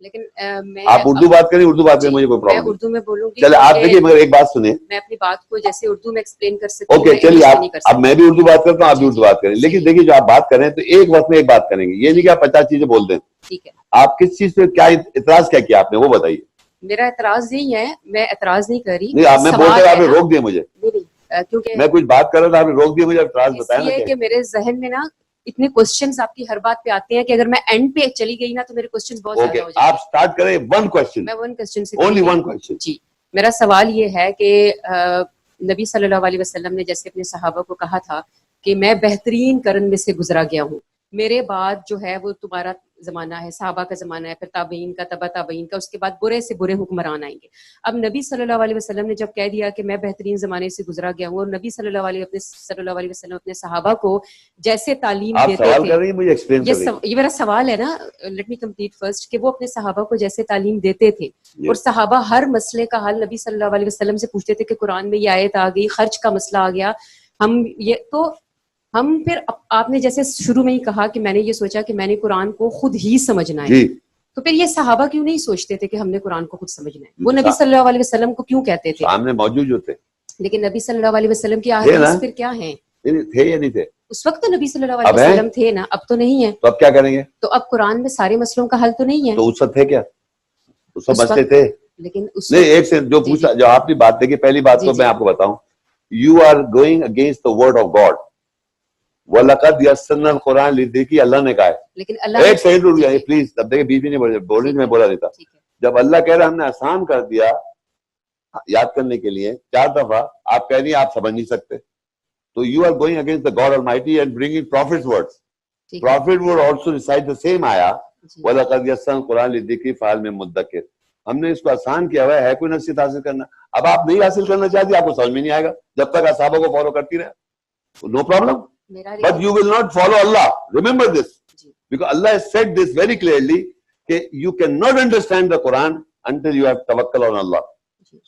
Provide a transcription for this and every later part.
لیکن آپ اردو بات کریں، اردو بات کریں، مجھے کوئی پرابلم نہیں. میں اردو میں بولوں گی. چلے آپ دیکھیے مگر ایک بات سنیں. میں اپنی بات کو جیسے اردو میں ایکسپلین کر سکتی ہوں. اوکے چلیے اب میں بھی اردو بات کرتا ہوں، آپ بھی اردو بات کریں. لیکن دیکھیے جو آپ بات کریں تو ایک وقت میں ایک بات کریں گے، یہ نہیں کہ آپ 50 چیزیں بول دیں. ٹھیک ہے. آپ کس چیز پہ کیا اعتراض کیا کیا آپ نے وہ بتائیے. میرا اعتراض نہیں ہے، میں اعتراض نہیں کر رہی. نہیں آپ میں بولتے ہوئے آپ نے روک دیا مجھے. کیونکہ میں کچھ بات کر رہا تھا، آپ نے روک دیا مجھے. اعتراض بتایا نا کہ میرے ذہن میں نا اتنے کوسچنز آپ کی ہر بات پہ آتے ہیں کہ اگر میں اینڈ پہ چلی گئی نا تو میرے کوسچنز بہت زیادہ ہو جائیں گے. آپ سٹارٹ کریں ون کوسچن. میں ون کوسچن سے اونلی ون کوسچن. جی میرا سوال یہ ہے کہ نبی صلی اللہ علیہ وسلم نے جیسے اپنے صحابہ کو کہا تھا کہ میں بہترین قرن میں سے گزرا گیا ہوں، میرے بعد جو ہے وہ تمہارا زمانہ ہے، صحابہ کا زمانہ ہے، پھر تابعین کا، تبع تابعین کا، اس کے بعد برے سے برے حکمران آئیں گے. اب نبی صلی اللہ علیہ وسلم نے جب کہہ دیا کہ میں بہترین زمانے سے گزرا گیا ہوں، اور نبی صلی اللہ علیہ وسلم اپنے صحابہ کو جیسے تعلیم دیتے تھے. آپ سوال کر رہی ہیں مجھے ایکسپلین کر رہی ہیں. یہ میرا سوال ہے نا، لیٹ می کمپلیٹ فرسٹ، کہ وہ اپنے صحابہ کو جیسے تعلیم دیتے تھے اور صحابہ ہر مسئلے کا حل نبی صلی اللہ علیہ وسلم سے پوچھتے تھے کہ قرآن میں یہ آیت آ گئی، خرچ کا مسئلہ آ گیا، ہم پھر آپ نے جیسے شروع میں ہی کہا کہ میں نے یہ سوچا کہ میں نے قرآن کو خود ہی سمجھنا ہے. تو پھر یہ صحابہ کیوں نہیں سوچتے تھے کہ ہم نے قرآن کو خود سمجھنا ہے؟ وہ نبی صلی اللہ علیہ وسلم کو کیوں کہتے تھے؟ سامنے موجود جو تھے. لیکن نبی صلی اللہ علیہ وسلم کی احادیث پھر کیا ہیں؟ تھے یا نہیں تھے اس وقت؟ تو نبی صلی اللہ علیہ وسلم تھے نا، اب تو نہیں ہے. تو اب کیا کریں گے؟ تو اب قرآن میں سارے مسئلوں کا حل تو نہیں ہے. تو اس وقت تھے کیا؟ اس وقت مسئلے تھے. لیکن نہیں ایک سے جو پوچھا، جو آپ نے بات دیکھی، پہلی بات تو میں آپ کو بتاؤں، you are going against the word of God. وَلَقَدْ يَسَّرْنَا الْقُرْآنَ لِلذِّكْرِ، اللہ نے کہا ہے. لیکن اللہ ایک سیکنڈ رک جائیے پلیز. اب دیکھیں بیچ میں نہیں بول رہی، میں بولا دیتا. جب اللہ کہہ رہا ہم نے آسان کر دیا یاد کرنے کے لیے 4 دفعہ، آپ کہہ رہی ہیں آپ سمجھ نہیں سکتے، تو you are going against the God almighty and bringing prophets words. Prophet word also recite the same آیا وَلَقَدْ يَسَّرْنَا الْقُرْآنَ لِلذِّكْرِ فَهَلْ مِن مُدَّكِرٍ. ہم نے اس کو آسان کیا ہوا ہے کوئی نصیحت حاصل کرنا. اب آپ نہیں حاصل کرنا چاہتی، آپ کو سمجھ میں نہیں آئے گا جب تک اصحابہ کو فالو کرتی رہے، no problem. But you will not follow Allah. Remember this. Because Allah has said this very clearly that you cannot understand the Quran until you have tawakkal on Allah.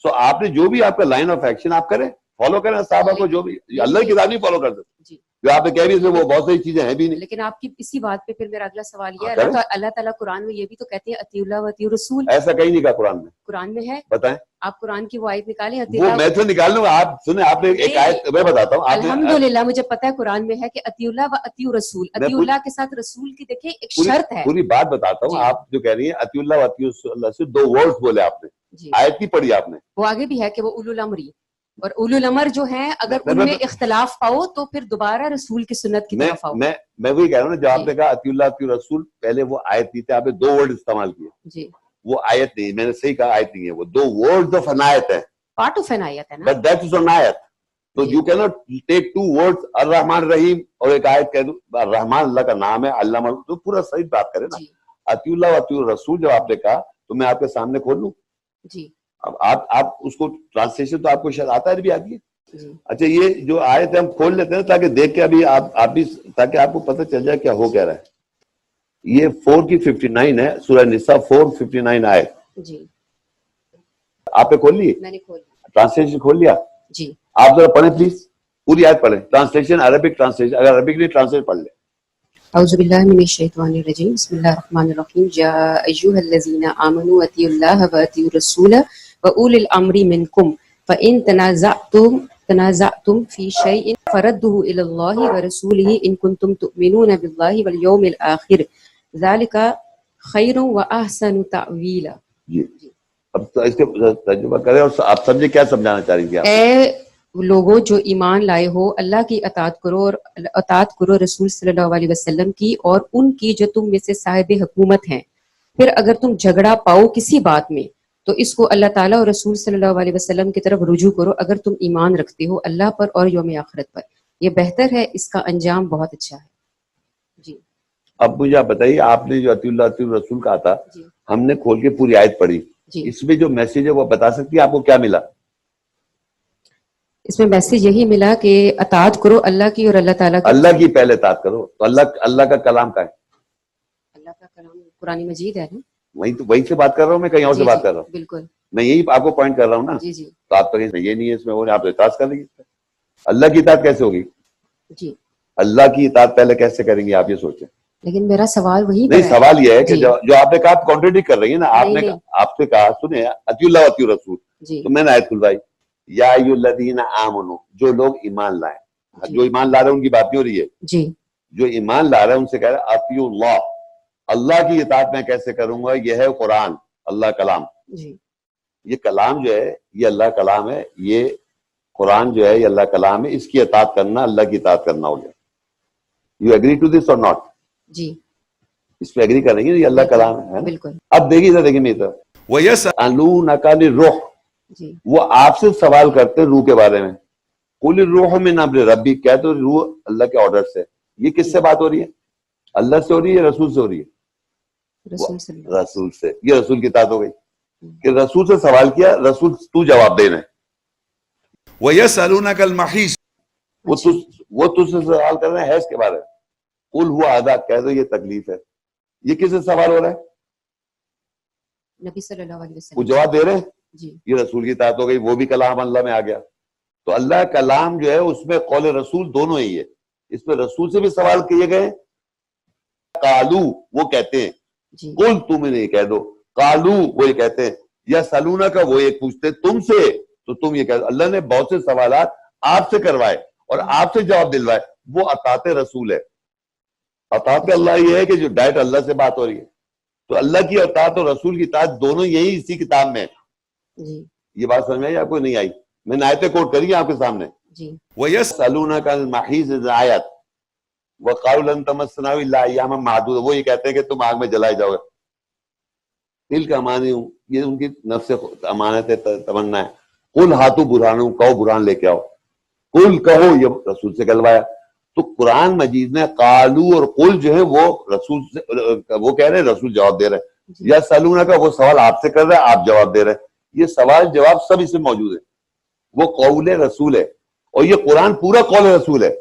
So آپ نے جو بھی آپ کا line of action آپ کریں، follow کریں صحابہ کو، جو بھی اللہ کی کتاب نہیں فالو کر سکتے. جو آپ نے کہہ بھی اس میں وہ بہت ساری چیزیں ہیں بھی نہیں. لیکن آپ کی اسی بات پہ پھر میرا اگلا سوال یہ ہے، اللہ تعالیٰ قرآن میں یہ بھی تو کہتے ہیں اطیعوا اللہ و اطیعوا الرسول. ایسا کہیں نہیں کہا قرآن میں. قرآن میں ہے، بتائیں. آپ قرآن کی وہ آیت نکالیں. وہ میں تو نکال لوں گا، آپ سنیں. آپ نے ایک آیت میں بتاتا ہوں. الحمدللہ مجھے پتا ہے قرآن میں ہے کہ اطیعوا اللہ و اطیعوا الرسول. اطیعوا اللہ کے ساتھ رسول کی دیکھیں ایک شرط ہے. پوری بات بتاتا ہوں. آپ جو کہہ رہی ہیں اطیعوا اللہ و اطیعوا اللہ سے 2 ورڈز بولے آپ نے، آیت نہیں پڑھی آپ نے. وہ آگے بھی ہے کہ وہ اولو الامر، اور اولو الامر جو ہیں اگر ان میں اختلاف پاؤ تو پھر دوبارہ رسول کی سنت کی طرف آؤ. میں وہی کہہ رہا ہوں نا، جب آپ نے کہا اطیعوا اللہ اطیعوا الرسول، پہلے وہ آیت نہیں تھی، آپ نے 2 ورڈ استعمال کیے. جی وہ آیت نہیں، میں نے صحیح کہا آیت نہیں ہے، وہ 2 ورڈز آف ان آیت ہے، پارٹ آف این آیت ہے نا. بٹ دیٹ از ان آیت. تو یو کی ناٹ ٹیک 2 ورڈز الرحمن الرحیم اور ایک آیت کہہ دو الرحمن اللہ کا نام ہے، علامہ، تو پورا صحیح بات کریں نا. اطیعوا اللہ و اطیعوا الرسول جب آپ نے کہا تو میں آپ کے سامنے کھول لوں. جی اب آپ اس کو ٹرانسلیشن تو آپ کو شاید آتا ہے بھی آتی ہے. اچھا یہ جو آیت ہے ہم کھول لیتے ہیں تاکہ دیکھ کے ابھی آپ بھی، تاکہ آپ کو پتہ چل جائے کیا ہو کیا رہا ہے. یہ 4 کی 59 ہے، سورہ نساء 4:59 آیت. جی آپ نے کھول لی؟ میں نے کھول لیا. ٹرانسلیشن کھول لیا؟ جی آپ ذرا پڑھیں پلیز، پوری آیت پڑھیں. ٹرانسلیشن عربک ٹرانسلیشن، اگر عربک نہیں ٹرانسلیٹ پڑھ لیں. اعوذ باللہ من الشیطان الرجیم، بسم اللہ الرحمن الرحیم. یا ایھا الذین آمنوا اطیعوا اللہ و اطیعوا الرسول و اولی الامر منکم فإن تنازعتم فی شیء فردوه الی اللہ ورسولہ ان کنتم تؤمنون باللہ والیوم الآخر ذلک خیر واحسن تأویلا. جی اب اس کے ترجمہ کریں اور آپ سمجھے کیا سمجھانا چاہ رہی ہیں. اے لوگوں جو ایمان لائے ہو، اللہ کی اطاعت کرو، اور اطاعت کرو رسول صلی اللہ علیہ وسلم کی اور ان کی جو تم میں سے صاحب حکومت ہیں. پھر اگر تم جھگڑا پاؤ کسی بات میں تو اس کو اللہ تعالیٰ اور رسول صلی اللہ علیہ وسلم کی طرف رجوع کرو اگر تم ایمان رکھتے ہو اللہ پر اور یوم آخرت پر، یہ بہتر ہے، اس کا انجام بہت اچھا ہے. جی اب مجھے آپ بتائیے، آپ نے جو اطیعوا اللہ اطیعوا الرسول کہا تھا، ہم نے کھول کے پوری آیت پڑھی. اس میں جو میسج ہے وہ بتا سکتی ہے آپ کو کیا ملا؟ اس میں میسج یہی ملا کہ اطاعت کرو اللہ کی اور اللہ تعالیٰ کی. اللہ کی پہلے اطاعت کرو. تو اللہ کا کلام کا ہے، اللہ کا کلام قرآن مجید ہے نا. وہیں سے بات کر رہا ہوں میں، کہیں اور سے بات کر رہا ہوں. بالکل میں یہی آپ کو پوائنٹ کر رہا ہوں نا. جی جی. تو آپ تو یہ نہیں ہے اس میں، وہ آپ اطاعت کر لیں گے. اللہ کی اطاعت کیسے ہوگی؟ جی اللہ کی اطاعت پہلے کیسے کریں گے آپ یہ سوچیں. لیکن میرا سوال وہی نہیں، سوال یہ ہے کہ جی. جو آپ نے کہا آپ کانٹریڈکٹ کر رہی ہیں نا. آپ نے نہیں. آپ سے کہا سنیں اطیعوا اللہ واطیعوا الرسول، جی تو میں نے آیت کھلوائی یا ایھا الذین آمنوا، جو لوگ ایمان لائیں. جی. جو ایمان لا رہے ہیں ان کی بات نہیں ہو رہی ہے. جی جو ایمان لا رہے ہیں ان سے کہہ رہے ہیں اطیعوا اللہ، اللہ کی اطاعت میں کیسے کروں گا؟ یہ ہے قرآن، اللہ کلام. جی یہ کلام جو ہے یہ اللہ کلام ہے. یہ قرآن جو ہے یہ اللہ کلام ہے. اس کی اطاعت کرنا اللہ کی اطاعت کرنا ہو گیا. یو ایگری ٹو دس اور ناٹ؟ جی اس پہ ایگری کریں گے یہ اللہ کلام ہے نا. بالکل. اب دیکھیے ذرا، دیکھیے میری طرف. وَيَسْأَلُونَكَ عَنِ الرُّوحِ، جی وہ آپ سے سوال کرتے ہیں روح کے بارے میں. قُلِ الرُّوحُ مِنْ أَمْرِ رَبِّي، کہتے ہیں روح اللہ کے آرڈر سے. یہ کس سے بات ہو رہی ہے؟ اللہ سے ہو رہی ہے یا رسول سے ہو رہی ہے؟ رسول صلی اللہ علیہ رسول سے. یہ رسول کی اطاعت ہو گئی کہ رسول سے سوال کیا، رسول تو جواب دینا ہے. وَيَسْأَلُونَكَ الْمَحِيصِ، وہ تجھ سے سوال کر رہے ہیں حیض کے بارے میں. قُلْ هُوَ أَذًى، کہہ دو یہ تکلیف ہے. یہ کس سے سوال ہو رہا ہے؟ نبی صلی اللہ علیہ وسلم. وہ جواب دے رہے ہیں. جی یہ رسول کی اطاعت ہو گئی. وہ بھی کلام اللہ میں آ گیا. تو اللہ کلام جو ہے اس میں قول رسول دونوں ہی ہے. اس میں رسول سے بھی سوال کیے گئے. قالو وہ کہتے ہیں، جی قل تم انہیں کہہ دو. قالو وہ یہ کہتے ہیں. یا سلونا کا وہ یہ پوچھتے تم سے، تو تم یہ کہہ دو. اللہ نے بہت سے سوالات آپ سے کروائے اور آپ سے جواب دلوائے. وہ اطاعت رسول ہے. اطاعت اللہ یہ ہے کہ جو ڈائریکٹ اللہ سے بات ہو رہی ہے. تو اللہ کی اطاعت اور رسول کی اطاعت دونوں یہی اسی کتاب میں. جی یہ بات سمجھ میں آئی آپ کو؟ نہیں آئی؟ میں نے آیتیں کوٹ کری آپ کے سامنے. جی وَيَسْأَلُونَكَ عَنِ الْمَحِيضِ آیت وَقَالُوا لَن تَمَسَّنَا إِلَّا أَيَّامًا مَّعْدُودَةً، وہ یہ کہتے ہیں کہ تم آگ میں جلائے جاؤ گے. دل کا امانی ہوں، یہ ان کی نفس امانت ہے، تمنا ہے. قُلْ ہاتھو برہانہم، کہو برہان لے کے آؤ. قُلْ کہو، یہ رسول سے کہلوایا. تو قرآن مجید میں قالو اور قل جو ہے وہ رسول سے، وہ کہہ رہے ہیں رسول جواب دے رہے ہیں. یا سلونا کا وہ سوال آپ سے کر رہے ہیں، آپ جواب دے رہے ہیں. یہ سوال جواب سب اس میں موجود ہے. وہ قول رسول ہے اور یہ قرآن پورا قول رسول ہے.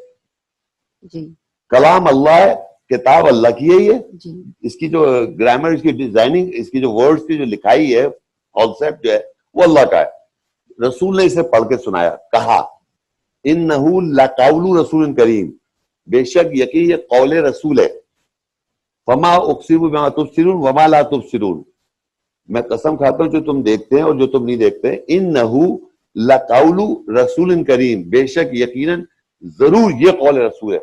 جی کلام اللہ ہے، کتاب اللہ کی ہے. یہ جی اس کی جو گرامر، اس کی ڈیزائننگ، اس کی جو ورڈز کی جو لکھائی ہے، کانسیپٹ جو ہے وہ اللہ کا ہے. رسول نے اسے پڑھ کے سنایا، کہا انہو لقول رسول کریم، بے شک یقین یہ قول رسول ہے. فما اقسم بما تبصرون وما لا تبصرون، میں قسم کھاتا ہوں جو تم دیکھتے ہیں اور جو تم نہیں دیکھتے. انہو لقول رسول کریم، بے شک یقیناً ضرور یہ قول رسول ہے.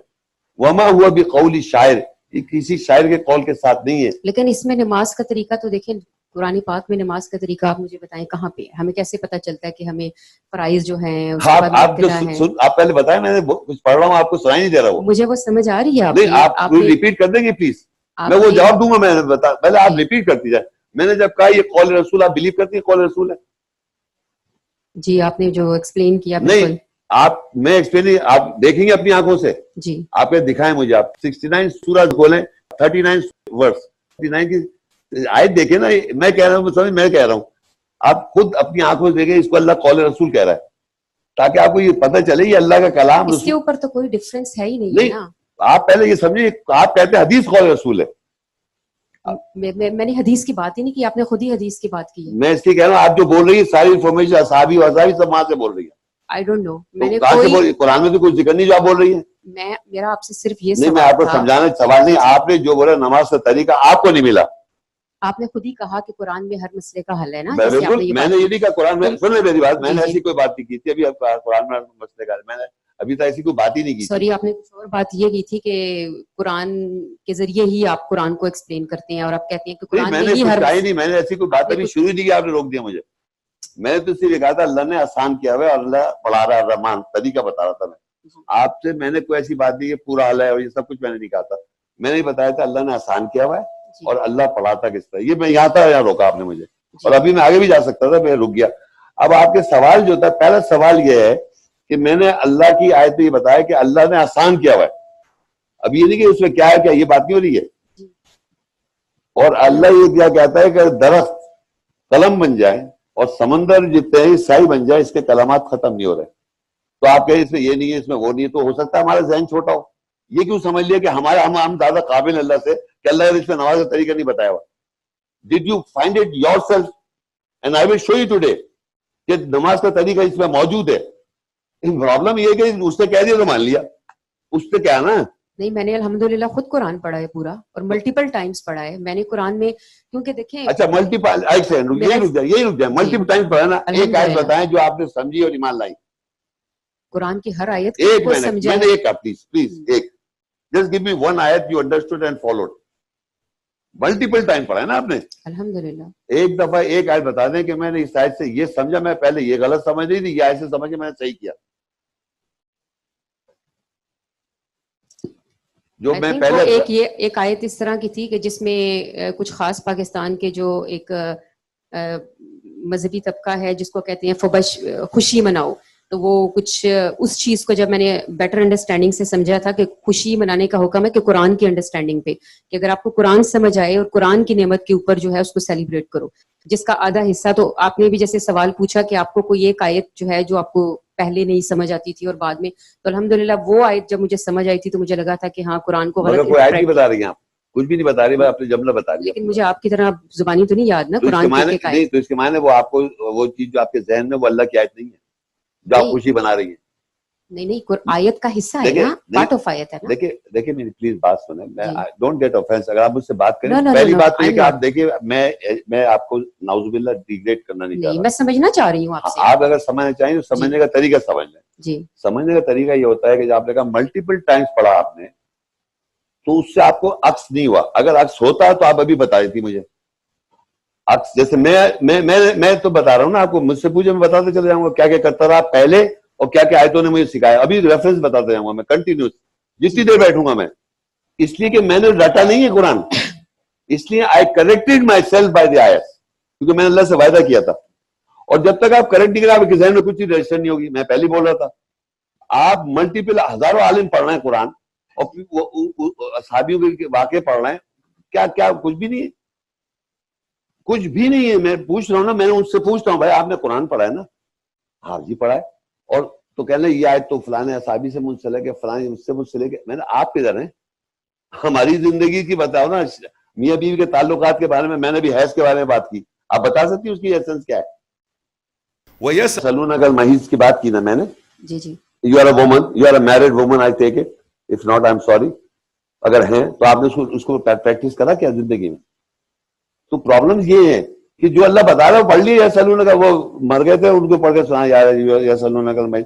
وما ہوا بقول شاعر، یہ کسی شاعر کے قول کے ساتھ نہیں ہے. لیکن اس میں نماز کا طریقہ تو دیکھیں، قرآن پاک میں نماز کا طریقہ آپ مجھے بتائیں کہاں پہ؟ ہمیں کیسے پتا چلتا ہے کہ ہمیں فرائض جو ہیں اس کے بعد نافلہ ہیں؟ آپ پہلے بتائیں، میں نے کچھ پڑھ رہا ہوں، آپ کو سنائی نہیں دے رہا. وہ مجھے وہ سمجھ آ رہی ہے. نہیں، آپ ریپیٹ کر دیں گے پلیز، میں وہ جواب دوں گا. میں نے بتا، پہلے آپ ریپیٹ کرتی جائیں. میں نے جب کہا یہ قول رسول، آپ بلیو کرتی ہیں قول رسول ہے؟ جی آپ نے جو ایکسپلین کیا. نہیں، آپ میں ایکسپلین آپ دیکھیں گے اپنی آنکھوں سے. جی آپ یہ دکھائیں مجھے. آپ 69 سورہ کھولیں، 39 ورس، 39 کی آیت دیکھیں نا. میں کہہ رہا ہوں سمجھ، میں کہہ رہا ہوں، آپ خود اپنی آنکھوں سے دیکھیں. اس کو اللہ قول رسول کہہ رہا ہے تاکہ آپ کو یہ پتہ چلے یہ اللہ کا کلام. اس کے اوپر تو کوئی ڈفرینس ہے ہی نہیں نا. آپ پہلے یہ سمجھیں، آپ کہتے ہیں حدیث قول رسول ہے. میں نے حدیث کی بات ہی نہیں کی، آپ نے خود ہی حدیث کی بات کی ہے. میں اس کی کہہ رہا ہوں، آپ جو بول رہی ہے ساری انفارمیشن اصحابی وصحابی سب وہاں سے بول رہی ہے. آئی ڈونٹ نو، میں نے قرآن میں تو کوئی ذکر نہیں جو آپ بول رہی ہیں. میرا آپ سے صرف یہ نہیں، میں سوال آپ کو تھا. سمجھانا سوال نہیں، آپ نے جو بولا نماز کا طریقہ آپ کو نہیں ملا. آپ نے خود ہی کہا کہ قرآن میں ہر مسئلے کا حل ہے نا. بالکل، میں نے یہ نہیں کہا قرآن میں. سن لیں میری بات، میں نے ایسی کوئی بات نہیں کی تھی. ابھی قرآن میں مسئلے کا میں نے ابھی تک ایسی کوئی بات ہی نہیں کی. سوری، آپ نے کچھ اور بات یہ کی تھی کہ قرآن کے ذریعے ہی آپ قرآن کو ایکسپلین کرتے ہیں اور آپ کہتے ہیں کہ قرآن میں نے کچھ کہا ہی نہیں. میں نے ایسی کوئی بات ابھی شروع نہیں کی، آپ نے روک دیا مجھے. میں نے تو صرف یہ کہا تھا اللہ نے آسان کیا ہوا ہے اور اللہ پڑھا رہا ہے، الرحمن طریقہ بتا رہا تھا. آپ سے میں نے کوئی ایسی بات نہیں کہ پورا حل ہے اور یہ سب کچھ میں نے نہیں کہا تھا. میں نے بتایا تھا اللہ نے آسان کیا ہوا ہے اور اللہ پڑھاتا کس طرح. یہ میں یہاں تھا، یہاں روکا آپ نے مجھے، اور ابھی میں آگے بھی جا سکتا تھا، میں رک گیا. اب آپ کے سوال جو تھا، پہلا سوال یہ ہے کہ میں نے اللہ کی آیت میں یہ بتایا کہ اللہ نے آسان کیا ہوا ہے. اب یہ نہیں کہ اس میں کیا ہے، کیا یہ بات نہیں ہو رہی ہے. اور اللہ یہ کیا کہتا ہے کہ درخت قلم بن جائے اور سمندر جتنے ہی سائی بن جائے، اس کے کلمات ختم نہیں ہو رہے. تو آپ کہیں اس میں یہ نہیں ہے، اس میں وہ نہیں ہے. تو ہو سکتا ہے ہمارا ذہن چھوٹا ہو. یہ کیوں سمجھ لیا کہ ہم زیادہ قابل اللہ سے کہ اللہ نے اس میں نماز کا طریقہ نہیں بتایا ہوا. Did you find it yourself? And I will show you today کہ نماز کا طریقہ اس میں موجود ہے. پرابلم یہ ہے کہ اس نے کہہ دیا تو مان لیا. اس سے کیا ہے نا نہیں میں نے الحمدللہ خود قرآن پڑھا ہے پورا اور ملٹیپل ٹائمز پڑھا ہے میں نے قرآن میں, کیونکہ دیکھیں اچھا ملٹیپل, ایک سیکنڈ یہی رک جائے, ملٹیپل ٹائمز پڑھا نا, ایک آیت بتائیں جو آپ نے سمجھی اور ایمان لائی. قرآن کی ہر آیت ایک کو سمجھا میں نے ایک پلیز ایک جسٹ گیو می ون آیت you understood and followed. Multiple time پڑھا ہے نا آپ نے, الحمدللہ. ایک دفعہ ایک آیت بتا دیں کہ میں نے اس آیت سے یہ سمجھا, میں پہلے یہ غلط سمجھ رہی تھی, یہ آیت سے سمجھ کے میں نے صحیح کیا. جو میں پہلے ایک آیت اس طرح کی تھی کہ جس میں کچھ خاص پاکستان کے جو ایک مذہبی طبقہ ہے جس کو کہتے ہیں فبش, خوشی مناؤ, تو وہ کچھ اس چیز کو جب میں نے بیٹر انڈرسٹینڈنگ سے سمجھا تھا کہ خوشی منانے کا حکم ہے کہ قرآن کی انڈرسٹینڈنگ پہ, کہ اگر آپ کو قرآن سمجھ آئے اور قرآن کی نعمت کے اوپر جو ہے اس کو سیلیبریٹ کرو, جس کا آدھا حصہ تو آپ نے بھی جیسے سوال پوچھا کہ آپ کو کوئی ایک آیت جو ہے جو آپ کو پہلے نہیں سمجھ آتی تھی اور بعد میں, تو الحمدللہ وہ آیت جب مجھے سمجھ آئی تھی تو مجھے لگا تھا کہ ہاں قرآن کو غلط کوئی آیت نہیں بتا رہی ہیں آپ, کچھ بھی نہیں بتا رہی, آپ نے جملہ بتا دیا. لیکن مجھے آپ کی طرح زبانی تو نہیں یاد نا قرآن کی نہیں, تو اس کے معنی وہ آپ کو وہ چیز جو آپ کے ذہن میں وہ اللہ کی آیت نہیں ہے جو آپ خوشی بنا رہی ہیں. نہیں آیت کا حصہ ہے نا, پارٹ آف آیت ہے نا. دیکھیں میری پلیز بات سنیں, میں ڈونٹ گیٹ آفینس, اگر آپ مجھ سے بات کریں پہلی بات تو یہ کہ آپ دیکھیں میں آپ کو نعوذ باللہ ڈیگریڈ کرنا نہیں چاہ رہا, میں سمجھنا چاہ رہی ہوں آپ سے. آپ اگر سمجھنا چاہیں تو سمجھنے کا طریقہ سمجھ لیں. جی سمجھنے کا طریقہ یہ ہوتا ہے کہ جب آپ نے کہا ملٹیپل ٹائمز پڑھا آپ نے, تو اس سے آپ کو عکس نہیں ہوا. اگر عکس ہوتا تو آپ ابھی بتا دیتی مجھے عکس. جیسے میں تو بتا رہا ہوں نا آپ کو, مجھ سے پوچھے میں بتاتے چلے جاؤں گا کیا کیا کرتا رہا پہلے اور کیا کیا آیتوں نے مجھے سکھایا. ابھی ریفرنس بتاتے جاؤں گا میں کنٹینیوس جتنی دیر بیٹھوں گا میں, اس لیے کہ میں نے رٹا نہیں ہے قرآن, اس لیے I corrected myself by the آیت, کیونکہ میں نے اللہ سے وعدہ کیا تھا. اور جب تک آپ کریکٹ نہیں کریں آپ کے ذہن میں کچھ چیز رجسٹر نہیں ہوگی. میں پہلے بول رہا تھا آپ ملٹیپل ہزاروں عالم پڑھ رہے ہیں قرآن اور صحابیوں کے واقعے پڑھ رہے ہیں, کیا کچھ بھی نہیں ہے, کچھ بھی نہیں ہے. میں پوچھ رہا ہوں نا, میں نے ان سے پوچھتا ہوں بھائی آپ نے قرآن پڑھا ہے نا؟ ہاں جی پڑھا ہے. اور تو کہنے یہ آیت تو فلانے صحابی سے منسلک ہے, فلانے اس سے منسلک ہے. میں نے آپ کدھر ہیں, ہماری زندگی کی بتاؤ نا, میاں بیوی کے تعلقات کے بارے میں نے بھی حیض کے بارے میں بات کی, آپ بتا سکتی ہیں اس کی ایسنس کیا ہے؟ وہ یہ سلون اگر محیض کی بات کی نا میں نے, جی جی, you are a woman, you are a married woman, I take it, if not I am sorry. اگر ہیں تو آپ نے اس کو پریکٹس کرا کیا زندگی میں؟ تو پرابلم یہ ہے کہ جو اللہ بتا رہا ہے وہ پڑھ لیے. یسألونک, وہ مر گئے تھے ان کو پڑھ کے سنا یار یسألونک المحیض,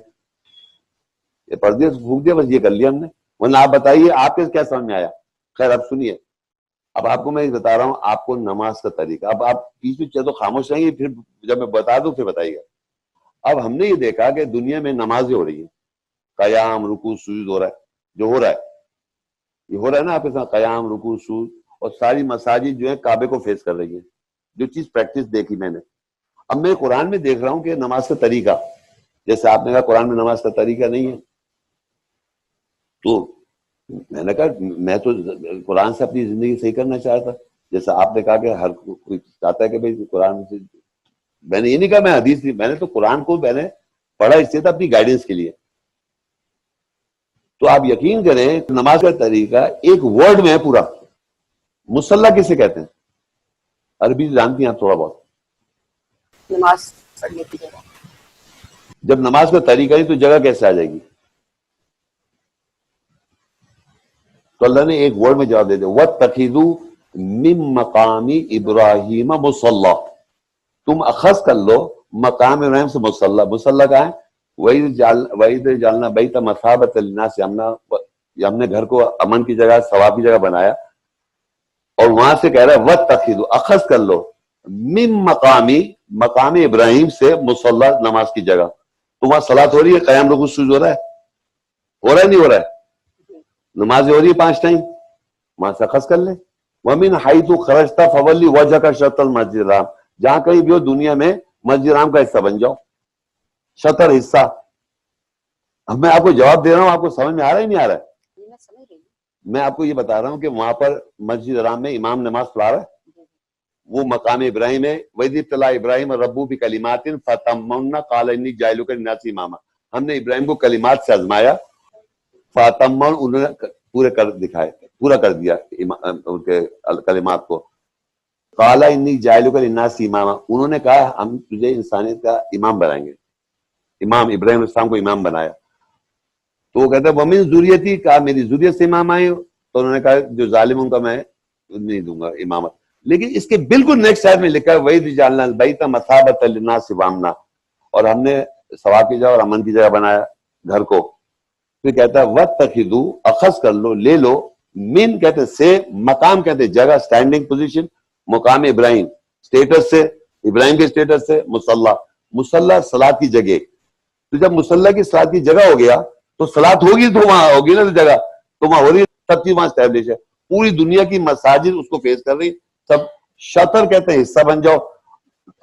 یہ پڑھ دیا پھونک دیا, بس یہ کر لیا ہم نے. ورنہ آپ بتائیے آپ کے کیا سمجھ میں آیا؟ خیر اب سنیے, اب آپ کو میں بتا رہا ہوں آپ کو نماز کا طریقہ. اب آپ بیچ میں تو خاموش رہیں گے, پھر جب میں بتا دوں پھر بتائیے گا. اب ہم نے یہ دیکھا کہ دنیا میں نمازیں ہو رہی ہیں, قیام رکوع سجود ہو رہا ہے, جو ہو رہا ہے یہ ہو رہا ہے نا آپ کے ساتھ, قیام رکوع سجود, اور ساری مساجد جو ہے کعبے کو فیس کر رہی ہیں. جو چیز پریکٹس دیکھی میں نے, اب میں قرآن میں دیکھ رہا ہوں کہ نماز کا طریقہ, جیسے آپ نے کہا قرآن میں نماز کا طریقہ نہیں ہے, تو میں نے کہا میں تو قرآن سے اپنی زندگی صحیح کرنا چاہتا. جیسا آپ نے کہا کہ ہر کوئی چاہتا ہے کہ بھائی قرآن سے, میں نے یہ نہیں کہا میں حدیث نہیں, میں نے تو قرآن کو میں نے پڑھا اس لیے تھا اپنی گائیڈنس کے لیے. تو آپ یقین کریں نماز کا طریقہ ایک ورڈ میں ہے پورا. مصلی کسے کہتے ہیں؟ عربی جانتی ہیں آپ تھوڑا بہت؟ نماز پڑھنے کی جگہ. جب نماز کا طریقہ نہیں تو جگہ کیسے آ جائے گی؟ تو اللہ نے ایک ورڈ میں جواب دے دیا, وَاتَّخِذُوا مِن مَقَامِ إِبْرَاهِيمَ مُصَلَّى, تم اخذ کر لو مقام ابراہیم سے مصلی. مصلی کہاں ہے؟ وَإِذْ جَعَلْنَا بَيْتَ مَثَابَةً لِلنَّاسِ, ہم نے گھر کو امن کی جگہ, ثواب کی جگہ بنایا. اور وہاں سے کہہ رہا ہے وَاتَّخِذُوا, اخذ کر لو من مقام ابراہیم سے مصلی, نماز کی جگہ. تو وہاں صلاۃ ہو رہی ہے, قیام رکوع سجود ہو رہا ہے نہیں ہو رہا ہے؟ نماز ہو رہی ہے 5 ٹائم, وہاں سے اخذ کر لے. وَمِنْ حَيْثُ خَرَجْتَ فَوَلِّ وَجْهَكَ شَطْرَ الْمَسْجِدِ الْحَرَامِ, جہاں کہیں بھی ہو دنیا میں مسجد حرام کا حصہ بن جاؤ, شطر حصہ. اب میں آپ کو جواب دے رہا ہوں, آپ کو سمجھ میں آ رہا ہے نہیں آ رہا ہے؟ میں آپ کو یہ بتا رہا ہوں کہ وہاں پر مسجد حرام میں امام نماز پڑھا رہا ہے, وہ مقام ابراہیم ہے. وَإِذِ ابْتَلَىٰ إِبْرَاهِيمَ رَبُّهُ بِكَلِمَاتٍ فَأَتَمَّهُنَّ قَالَ إِنِّي جَاعِلُكَ لِلنَّاسِ إِمَامًا. ہم نے ابراہیم کو کلمات سے آزمایا, فَأَتَمَّهُنَّ, انہوں نے پورے کر دکھائے, پورا کر دیا ان کے کلمات کو. قَالَ إِنِّي جَاعِلُكَ لِلنَّاسِ إِمَامًا, انہوں نے کہا ہم تجھے انسانیت کا امام بنائیں گے. امام ابراہیم السلام کو امام بنایا. تو وہ کہتا ہے ومن ذریتی، کہا میری ذریت سے امام آئے ہو، تو انہوں نے کہا جو ظالم ان کا میں نہیں دوں گا امامت. لیکن اس کے بالکل نیکسٹ آیت میں لکھا ہے وَإِذْ جَعَلْنَا الْبَيْتَ مَثَابَةً لِلنَّاسِ وَأَمْنًا، اور ہم نے ثواب کی جگہ اور امن کی جگہ بنایا گھر کو. پھر کہتا ہے وَاتَّخِذُوا، اخذ کر لو، لے لو، من کہتے سے، مقام کہتے جگہ، اسٹینڈنگ پوزیشن، مقام ابراہیم اسٹیٹس سے، ابراہیم کے اسٹیٹس سے، مصلی، مصلی صلاۃ کی جگہ. تو جب مصلی کی صلاۃ کی جگہ ہو گیا تو صلاۃ ہوگی تو وہاں ہوگی نا جگہ، تو وہاں ہو رہی ہے، سب چیز وہاں اسٹیبلش ہے. پوری دنیا کی مساجد اس کو فیس کر رہی، سب شطر کہتے ہیں حصہ بن جاؤ.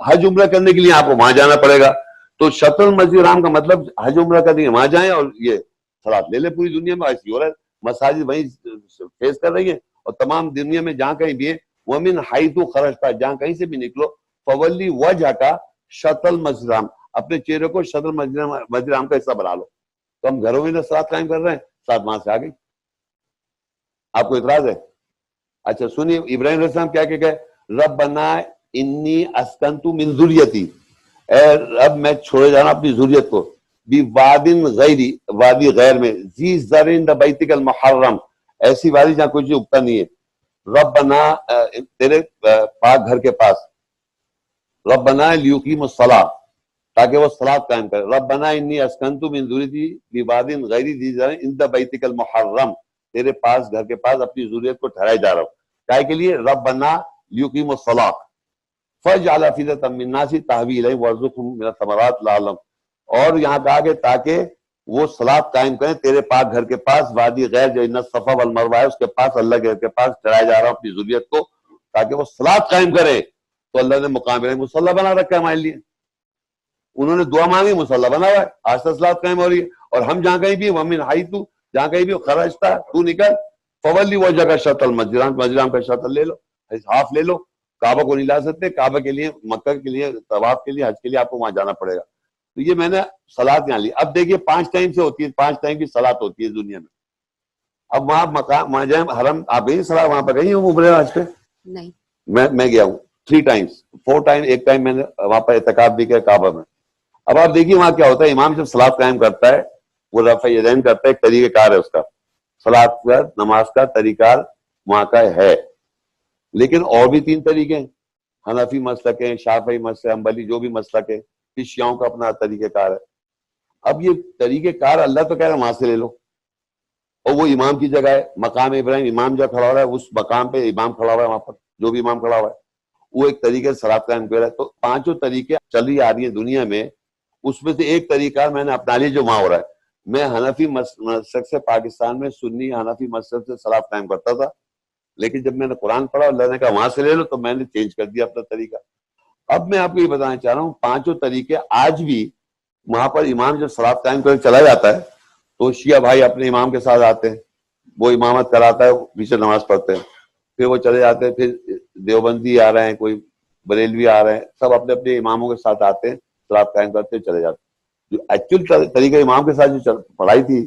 حج عمرہ کرنے کے لیے آپ کو وہاں جانا پڑے گا، تو شطر مسجد الحرام کا مطلب حج عمرہ کرنے کے وہاں جائیں اور یہ صلاۃ لے لیں. پوری دنیا میں ایسی ہو رہا ہے، مساجد وہیں فیس کر رہی ہیں، اور تمام دنیا میں جہاں کہیں بھی ہے وَمِنْ حَيْثُ خَرَجْتَ، جہاں کہیں سے بھی نکلو، فَوَلِّ وَجْهَكَ شَطْرَ الْمَسْجِدِ الْحَرَامِ، اپنے چہرے کو شطر مسجد الحرام کا حصہ بنا لو. تو ہم گھروں میں نہ صلاۃ قائم کر رہے ہیں، صلاۃ وہاں سے آ گئی. آپ کو اعتراض ہے؟ اچھا سنیے ابراہیم علیہ السلام کیا کہ گئے، ربنا انی اسکنت من ذریتی، اے رب میں چھوڑے جانا اپنی ذریت کو، بی وادن غیری، وادی غیر میں، ذی زرع عند بیتک المحرم، ایسی وادی جہاں کوئی چیز اگتا نہیں ہے، ربنا تیرے پاک گھر کے پاس، ربنا لیقیم الصلاۃ، تاکہ وہ صلاۃ قائم کرے. ربنا انی اسکنت من ذریتی بی وادن غیری ذی زرع عند بیتک المحرم، تیرے پاس گھر کے پاس اپنی ذریت کو ٹھہرائے جا رہا ہوں. کائے کے لیے؟ ربنا لیقیم الصلاۃ فاجعل افئدۃ من الناس تہوی الیہم وارزقھم من الثمرات لعلہم، اور یہاں کہا کہ تاکہ وہ صلاۃ قائم کریں تیرے پاک گھر کے پاس، وادی غیر جو ان الصفا والمروہ ہے اس کے پاس، اللہ کے گھر کے پاس ٹھہرائے جا رہا ہوں اپنی ذریت کو تاکہ وہ صلاۃ قائم کرے. تو اللہ نے مقام ابراہیم مصلی بنا رکھا ہے ہمارے لیے، انہوں نے دعا مانگی، مصلی بنا ہوا ہے، آج تک صلاۃ قائم ہو رہی ہے. اور ہم جہاں کہیں بھی ومن حیث، جہاں کہیں بھی خرجتا، تو نکل، فولی وجہک شطر المسجد الحرام کا شطر لے لو، ہاف لے لو. کعبہ کو نہیں لا سکتے، کعبہ کے لیے، مکہ کے لیے طواف کے لیے، حج کے لیے آپ کو وہاں جانا پڑے گا. تو یہ میں نے صلاۃ یہاں لی. اب دیکھیے 5 ٹائم سے ہوتی ہے، 5 ٹائم کی صلاۃ ہوتی ہے دنیا میں. اب وہاں مقام، وہاں جائیں حرم، آپ گئی صلاۃ وہاں پہ گئی ہوں عمرے حج پہ؟ نہیں. میں گیا ہوں 3 ٹائمز، 4 ٹائم، ایک ٹائم میں نے وہاں پر اعتکاف بھی کیا کعبہ میں. اب آپ دیکھیے وہاں کیا ہوتا ہے، امام جب صلاۃ قائم کرتا ہے وہ رفع یدین کرتا ہے، ایک طریقہ کار ہے اس کا، صلاۃ کا، نماز کا طریقہ وہاں کا ہے. لیکن اور بھی 3 طریقے ہیں، حنفی مسلک ہے، شافعی مسلک، حنبلی، جو بھی مسلک ہے، پھر شیعوں کا اپنا طریقہ کار ہے. اب یہ طریقہ کار اللہ تو کہہ رہا ہے وہاں سے لے لو، اور وہ امام کی جگہ ہے، مقام ابراہیم، امام جہاں کھڑا ہو رہا ہے اس مقام پہ امام کھڑا ہوا ہے، وہاں پر جو بھی امام کھڑا ہوا ہے وہ ایک طریقے سے صلاۃ قائم کر رہا ہے. تو 5 طریقے چلی آ رہی ہیں دنیا میں، اس میں سے ایک طریقہ میں نے اپنا لیا جو وہاں ہو رہا ہے. میں حنفی مسلک سے، پاکستان میں سنی حنفی مسلک سے صلاۃ قائم کرتا تھا، لیکن جب میں نے قرآن پڑھا اللہ نے کہا وہاں سے لے لو تو میں نے چینج کر دیا اپنا طریقہ. اب میں آپ کو یہ بتانا چاہ رہا ہوں 5 طریقے آج بھی وہاں پر امام جب صلاۃ قائم کر چلا جاتا ہے تو شیعہ بھائی اپنے امام کے ساتھ آتے ہیں، وہ امامت کراتا ہے، پیچھے نماز پڑھتے ہیں، پھر وہ چلے جاتے ہیں. پھر دیوبندی آ رہے ہیں، کوئی بریلوی آ رہے ہیں، سب اپنے اپنے اماموں کے ساتھ آتے ہیں، صلاۃ قائم کرتے چلے جاتے ہیں. جو ایکچوئل طریقہ امام کے ساتھ جو پڑھائی تھی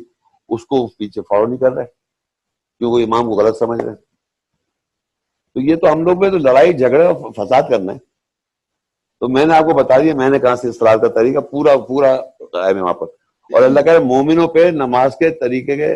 اس کو پیچھے فالو نہیں کر رہے کیونکہ وہ امام کو غلط سمجھ رہے ہیں. تو یہ تو ہم لوگ میں تو لڑائی جھگڑے اور فساد کرنا ہے. تو میں نے آپ کو بتا دیا میں نے کہاں سے صلاۃ کا طریقہ پورا ہے وہاں پر. اور اللہ کہہ رہے مومنوں پہ نماز کے طریقے کے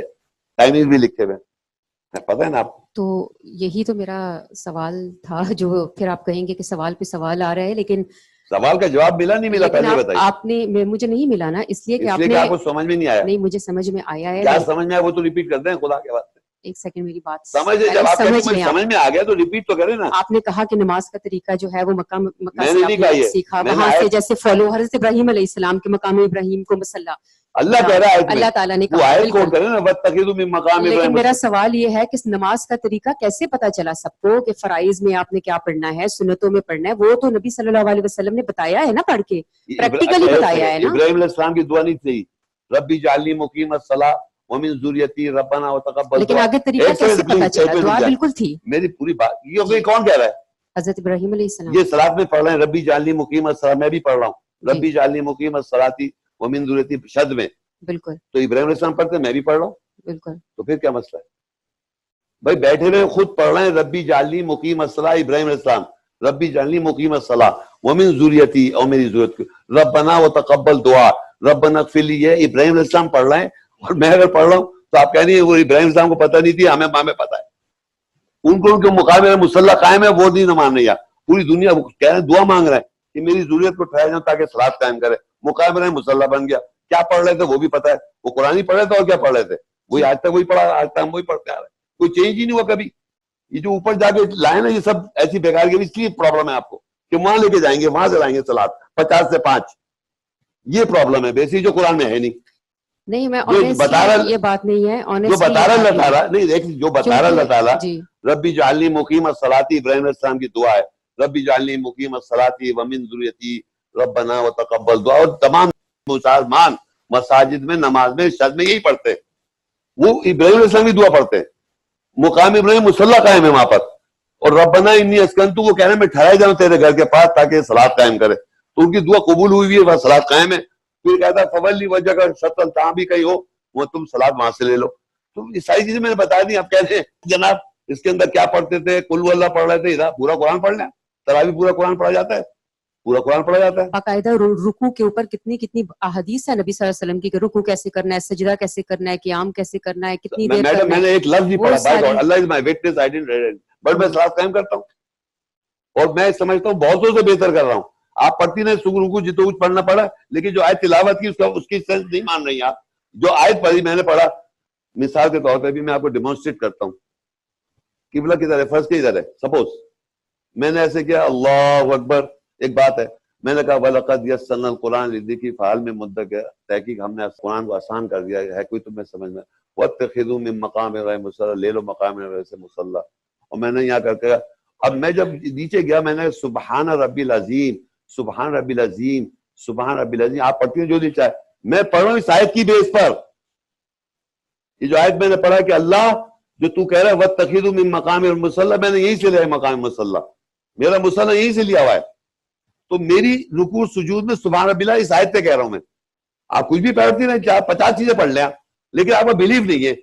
ٹائمنگ بھی لکھے ہوئے ہیں، پتہ ہے نا آپ کو؟ تو یہی تو میرا سوال تھا، جو پھر آپ کہیں گے کہ سوال پہ سوال آ رہا ہے، لیکن سوال کا جواب ملا نہیں ملا پہلے بتائیے. آپ نے، مجھے نہیں ملا نا، اس لیے کہ آپ کو سمجھ میں نہیں آیا. نہیں مجھے سمجھ میں آیا ہے. کیا سمجھ میں آیا وہ تو ریپیٹ کر دیں خدا کے واسطے. ایک سیکنڈ میری بات سمجھ میں آ گیا تو ریپیٹ تو کریں نا. آپ نے کہا کہ نماز کا طریقہ جو ہے وہ مکہ میں نے نہیں کہا یہ سیکھا، وہاں سے جیسے فالو حضرت ابراہیم علیہ السلام کے مقام ابراہیم کو مسلح اللہ کہہ رہا ہے، اللہ تعالیٰ نے وہ کہا. آیت کوٹ کریں نا وَاتَّخِذُوا مِن مَقَامِ لیکن ابراہیم. میرا سوال یہ ہے کہ نماز کا طریقہ کیسے پتا چلا سب کو کہ فرائض میں آپ نے کیا پڑھنا ہے، سنتوں میں پڑھنا ہے؟ وہ تو نبی صلی اللہ علیہ وسلم نے بتایا ہے نا، پڑھ کے پریکٹیکلی بتایا ہے نا. ابراہیم علیہ السلام کی دعا نہیں تھی ربی اجعلنی مقیم الصلاۃ ومن ذریتی ربنا وتقبل. لیکن آگے طریقہ کیسے پتا چلا؟ دعا بالکل تھی. میری پوری بات یہ کون کہہ رہا ہے؟ حضرت ابراہیم علیہ السلام. یہ صلاۃ میں پڑھ رہے ہیں ربی اجعلنی مقیم الصلاۃ، میں بھی پڑھ رہا ہوں ربی اجعلنی مقیم الصلاۃ ومن ذریتی شد میں. بالکل. تو ابراہیم علیہ السلام پڑھتے ہیں، میں بھی پڑھ رہا ہوں. بالکل. تو پھر کیا مسئلہ ہے بھائی؟ بیٹھے ہوئے خود پڑھ رہے ہیں ربی اجعلنی مقیم الصلاۃ، ابراہیم علیہ السلام ربی اجعلنی مقیم الصلاۃ ومن ذریتی، اور میری ذریت، ربنا وتقبل دعا، ربنا اغفر لی، یہ ابراہیم علیہ السلام پڑھ رہے ہیں اور میں اگر پڑھ رہا ہوں تو آپ کہہ رہی ہیں وہ ابراہیم السلام کو پتہ نہیں تھی، ہمیں پتہ ہے. ان کو ان کے مقام میں مسلح قائم ہے، وہ نہیں مان رہی. پوری دنیا کہہ رہے ہیں، دعا مانگ رہے ہیں کہ میری ضرورت کو ٹھہر جاؤں تاکہ صلاۃ قائم کرے. مقام رہے مسلح بن گیا. کیا پڑھ رہے تھے وہ بھی پتہ ہے، وہ قرآن ہی پڑھ رہے تھے اور کیا پڑھ رہے تھے وہی آج تک وہی پڑھا، آج تک ہم وہی پڑھتے آ رہے ہیں. کوئی چینج ہی نہیں ہوا کبھی. یہ جو اوپر جا کے لائے نا یہ سب ایسی بیکار کی، اس لیے پرابلم ہے آپ کو کہ وہاں لے کے جائیں گے، وہاں سے لائیں گے صلاۃ 50 سے 5. یہ پرابلم ہے بیسی جو قرآن میں ہے نہیں. نہیں میں بتا رہا یہ بات نہیں ہے، جو بتا رہا اللہ تعالیٰ نہیں دیکھ جو بتا رہا اللہ تعالیٰ جی ربی جعلنی مقیم الصلاۃ، ابراہیم علیہ السلام کی دعا ہے ربی جعلنی مقیم الصلاۃ ومن ذریتی ربنا وتقبل دعا. اور تمام مسلمان مساجد میں نماز میں شاید میں یہی پڑھتے ہیں، وہ ابراہیم علیہ السلام کی دعا پڑھتے ہیں. مقام ابراہیم مسلح قائم ہے وہاں پر. اور ربنا انی اسکنتو وہ کہہ رہے ہیں میں ٹھہرا جاؤں تیرے گھر کے پاس تاکہ صلاۃ قائم کرے. تو ان کی دعا قبول ہوئی ہے، وہ صلاۃ قائم ہے. پھر کہتا ہے فولی وجہ کا شطر تاں بھی کہیں ہو وہ تم صلاۃ وہاں سے لے لو. تو یہ ساری چیزیں میں نے بتا دی. آپ کہتے ہیں جناب اس کے اندر کیا پڑھتے تھے، قل ہو اللہ پڑھ رہے تھے، ادھر پورا قرآن پڑھ لیں. تراویح پورا قرآن پڑھا جاتا ہے، پورا قرآن پڑھا جاتا ہے. باقاعدہ رکوع کے اوپر کتنی احادیث ہے نبی صلی اللہ علیہ وسلم کی کہ رکوع کیسے کرنا ہے، سجدہ کیسے کرنا ہے، قیام کیسے کرنا ہے، کتنی دیر کرنا ہے. میں نے ایک لفظ نہیں پڑھا، by God Allah is my witness I didn't read it, but میں صلاۃ قائم کرتا ہوں اور میں سمجھتا ہوں بہتوں سے بہتر کر رہا ہوں. آپ پڑھتی نہیں رکوع جتنے کچھ پڑھنا پڑا، لیکن جو آیت تلاوت کی اس کی سینس نہیں مان رہی. آپ جو آیت پڑھی میں نے پڑھا، مثال کے طور پہ بھی میں آپ کو ڈیمونسٹریٹ کرتا ہوں. قبلہ کدھر ہے، فرض کدھر ہے. سپوز میں نے ایسے کیا اللہ اکبر، ایک بات ہے میں نے کہا وَلَقَدْ يَسَّرْنَا الْقُرْآنَ لِلذِّكْرِ فَهَلْ مِن مُدَّكِرٍ، تحقیق ہم نے قرآن کو آسان کر دیا ہے کوئی تمہیں سمجھ میں. وَاتَّخِذُوا مِن مَّقَامِ إِبْرَاهِيمَ مُصَلًّى، لے لو مقام ابراہیم سے مصلی. اور میں نے یہاں کر کے اب میں جب نیچے گیا میں نے سبحان ربی العظیم سبحان ربی العظیم سبحان ربی العظیم. آپ پڑھتی ہیں جو نیچا ہے، میں پڑھ رہا ہوں اس آیت کی بیس پر. یہ جو آیت میں نے پڑھا کہ اللہ جو تو کہہ رہا ہے وَاتَّخِذُوا مِن مَّقَامِ مُصَلًّى، میں نے یہیں سے لیا ہے مقام مصلی، میرا مصلی یہیں سے لیا ہوا ہے. تو میری رکوع سجود میں سبحان ربی اللہ اس آیت پہ کہہ رہا ہوں میں. آپ کچھ بھی پڑھتی رہیں، چاہے 50 چیزیں پڑھ لیں، لیکن آپ کو بلیو نہیں ہے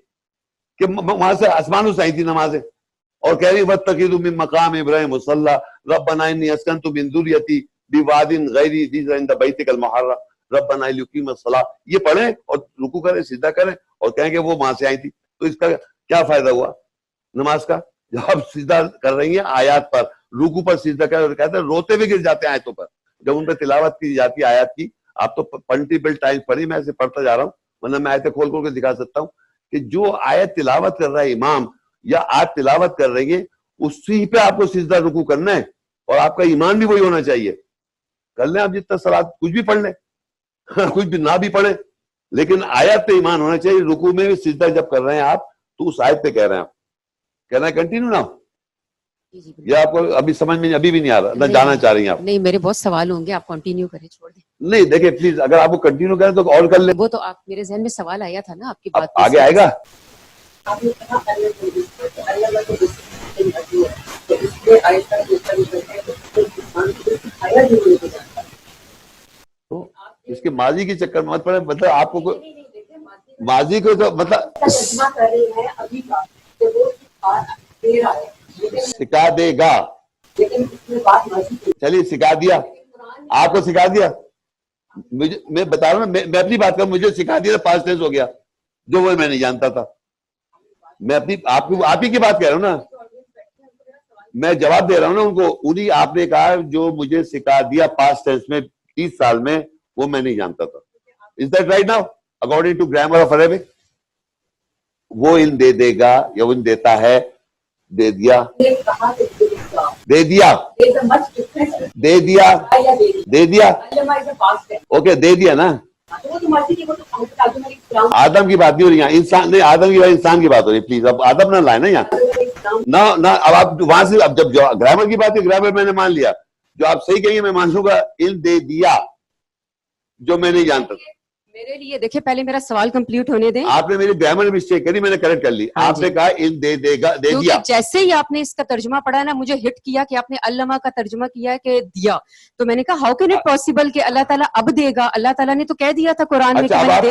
کہ وہاں سے آسمان سے آئی تھی نمازیں اور کہہ رہی وَاتَّخِذُوا مِن مَّقَامِ إِبْرَاهِيمَ مُصَلًّى رَبَّنَا إِنِّي أَسْكَنتُ مِن ذُرِّيَّتِي بِوَادٍ غَيْرِ ذِي زَرْعٍ عِندَ بَيْتِكَ الْمُحَرَّمِ رَبَّنَا لِيُقِيمُوا الصَّلَاةَ. یہ پڑھیں اور رکوع کریں، سجدہ کریں اور کہیں کہ وہ وہاں سے آئی تھی. تو اس کا کیا فائدہ ہوا نماز کا؟ جب آپ سجدہ کر رہی ہیں آیات پر، رکوع پر سجدہ کر اور کہتے ہیں روتے ہوئے گر جاتے ہیں آیتوں پر جب ان پہ تلاوت کی جاتی ہے آیات کی. آپ تو ملٹیپل ٹائمز پڑھی، میں ایسے پڑھتا جا رہا ہوں، ورنہ میں آیتیں کھول کھول کے دکھا سکتا ہوں کہ جو آیت تلاوت کر رہا ہے امام یا آیت تلاوت کر رہی ہے اسی پہ آپ کو سجدہ رکوع کرنا ہے اور آپ کا ایمان بھی وہی ہونا چاہیے. کر لیں آپ جتنا صلاۃ کچھ بھی پڑھ لیں کچھ بھی نہ بھی پڑھیں، لیکن آیت پہ ایمان ہونا چاہیے. رکوع میں سجدہ جب کر رہے ہیں آپ تو اس آیت پہ کہہ رہے ہیں. آپ کہنا ہے کنٹینیو نا، یہ آپ کو ابھی سمجھ میں ابھی بھی نہیں آ رہا، نہ جانا چاہ رہی ہیں آپ؟ نہیں میرے بہت سوال ہوں گے، آپ کنٹینیو کریں، چھوڑ دیں. نہیں دیکھیں پلیز، اگر آپ کو کنٹینیو کریں تو اور کر لیں. وہ تو آپ میرے ذہن میں سوال آیا تھا نا آپ کی بات آگے آئے گا. اس کے ماضی کے چکر مت پڑے، مطلب آپ کو ماضی کو تو مطلب سکھا دے گا. چلیے سکھا دیا آپ کو، سکھا دیا. میں بتا رہا ہوں میں اپنی بات کروں، مجھے سکھا دیا پاسٹ ٹینس ہو گیا جو وہ میں نہیں جانتا تھا. میں اپنی آپ ہی کی بات کہہ رہا ہوں نا، میں جواب دے رہا ہوں نا ان کو. انہیں آپ نے کہا جو مجھے سکھا دیا پاسٹ ٹینس میں 30 سال میں وہ میں نہیں جانتا تھا. Is that right now? According to grammar of Arabic, وہ ان دے دے گا یا ان دیتا ہے، دے دیا دے دیا دے دیا دے دیا اوکے دے دیا نا. آدم کی بات نہیں ہو رہی یہاں، انسان نہیں، آدم کی بات انسان کی بات ہو رہی. پلیز اب آدم نہ لائے نا یہاں نہ. اب آپ وہاں سے اب جب گرامر کی بات ہے، گرامر میں نے مان لیا، جو آپ صحیح کہیں گے میں مان لوں گا. ان دے دیا جو میں نہیں جانتا تھا. میرے لیے دیکھیں پہلے میرا سوال کمپلیٹ ہونے دیں. آپ نے میری گرامر مسٹیک کری، میں نے کریکٹ کر لی. آپ نے کہا ان دے دے گا، دے دیا. جیسے ہی آپ نے اس کا ترجمہ پڑھا نا مجھے ہٹ کیا کہ آپ نے علامہ کا ترجمہ کیا ہے کہ دیا. تو میں نے کہا ہاؤ کین اٹ پاسبل کہ اللہ تعالیٰ اب دے گا؟ اللہ تعالیٰ نے تو کہہ دیا تھا قرآن میں.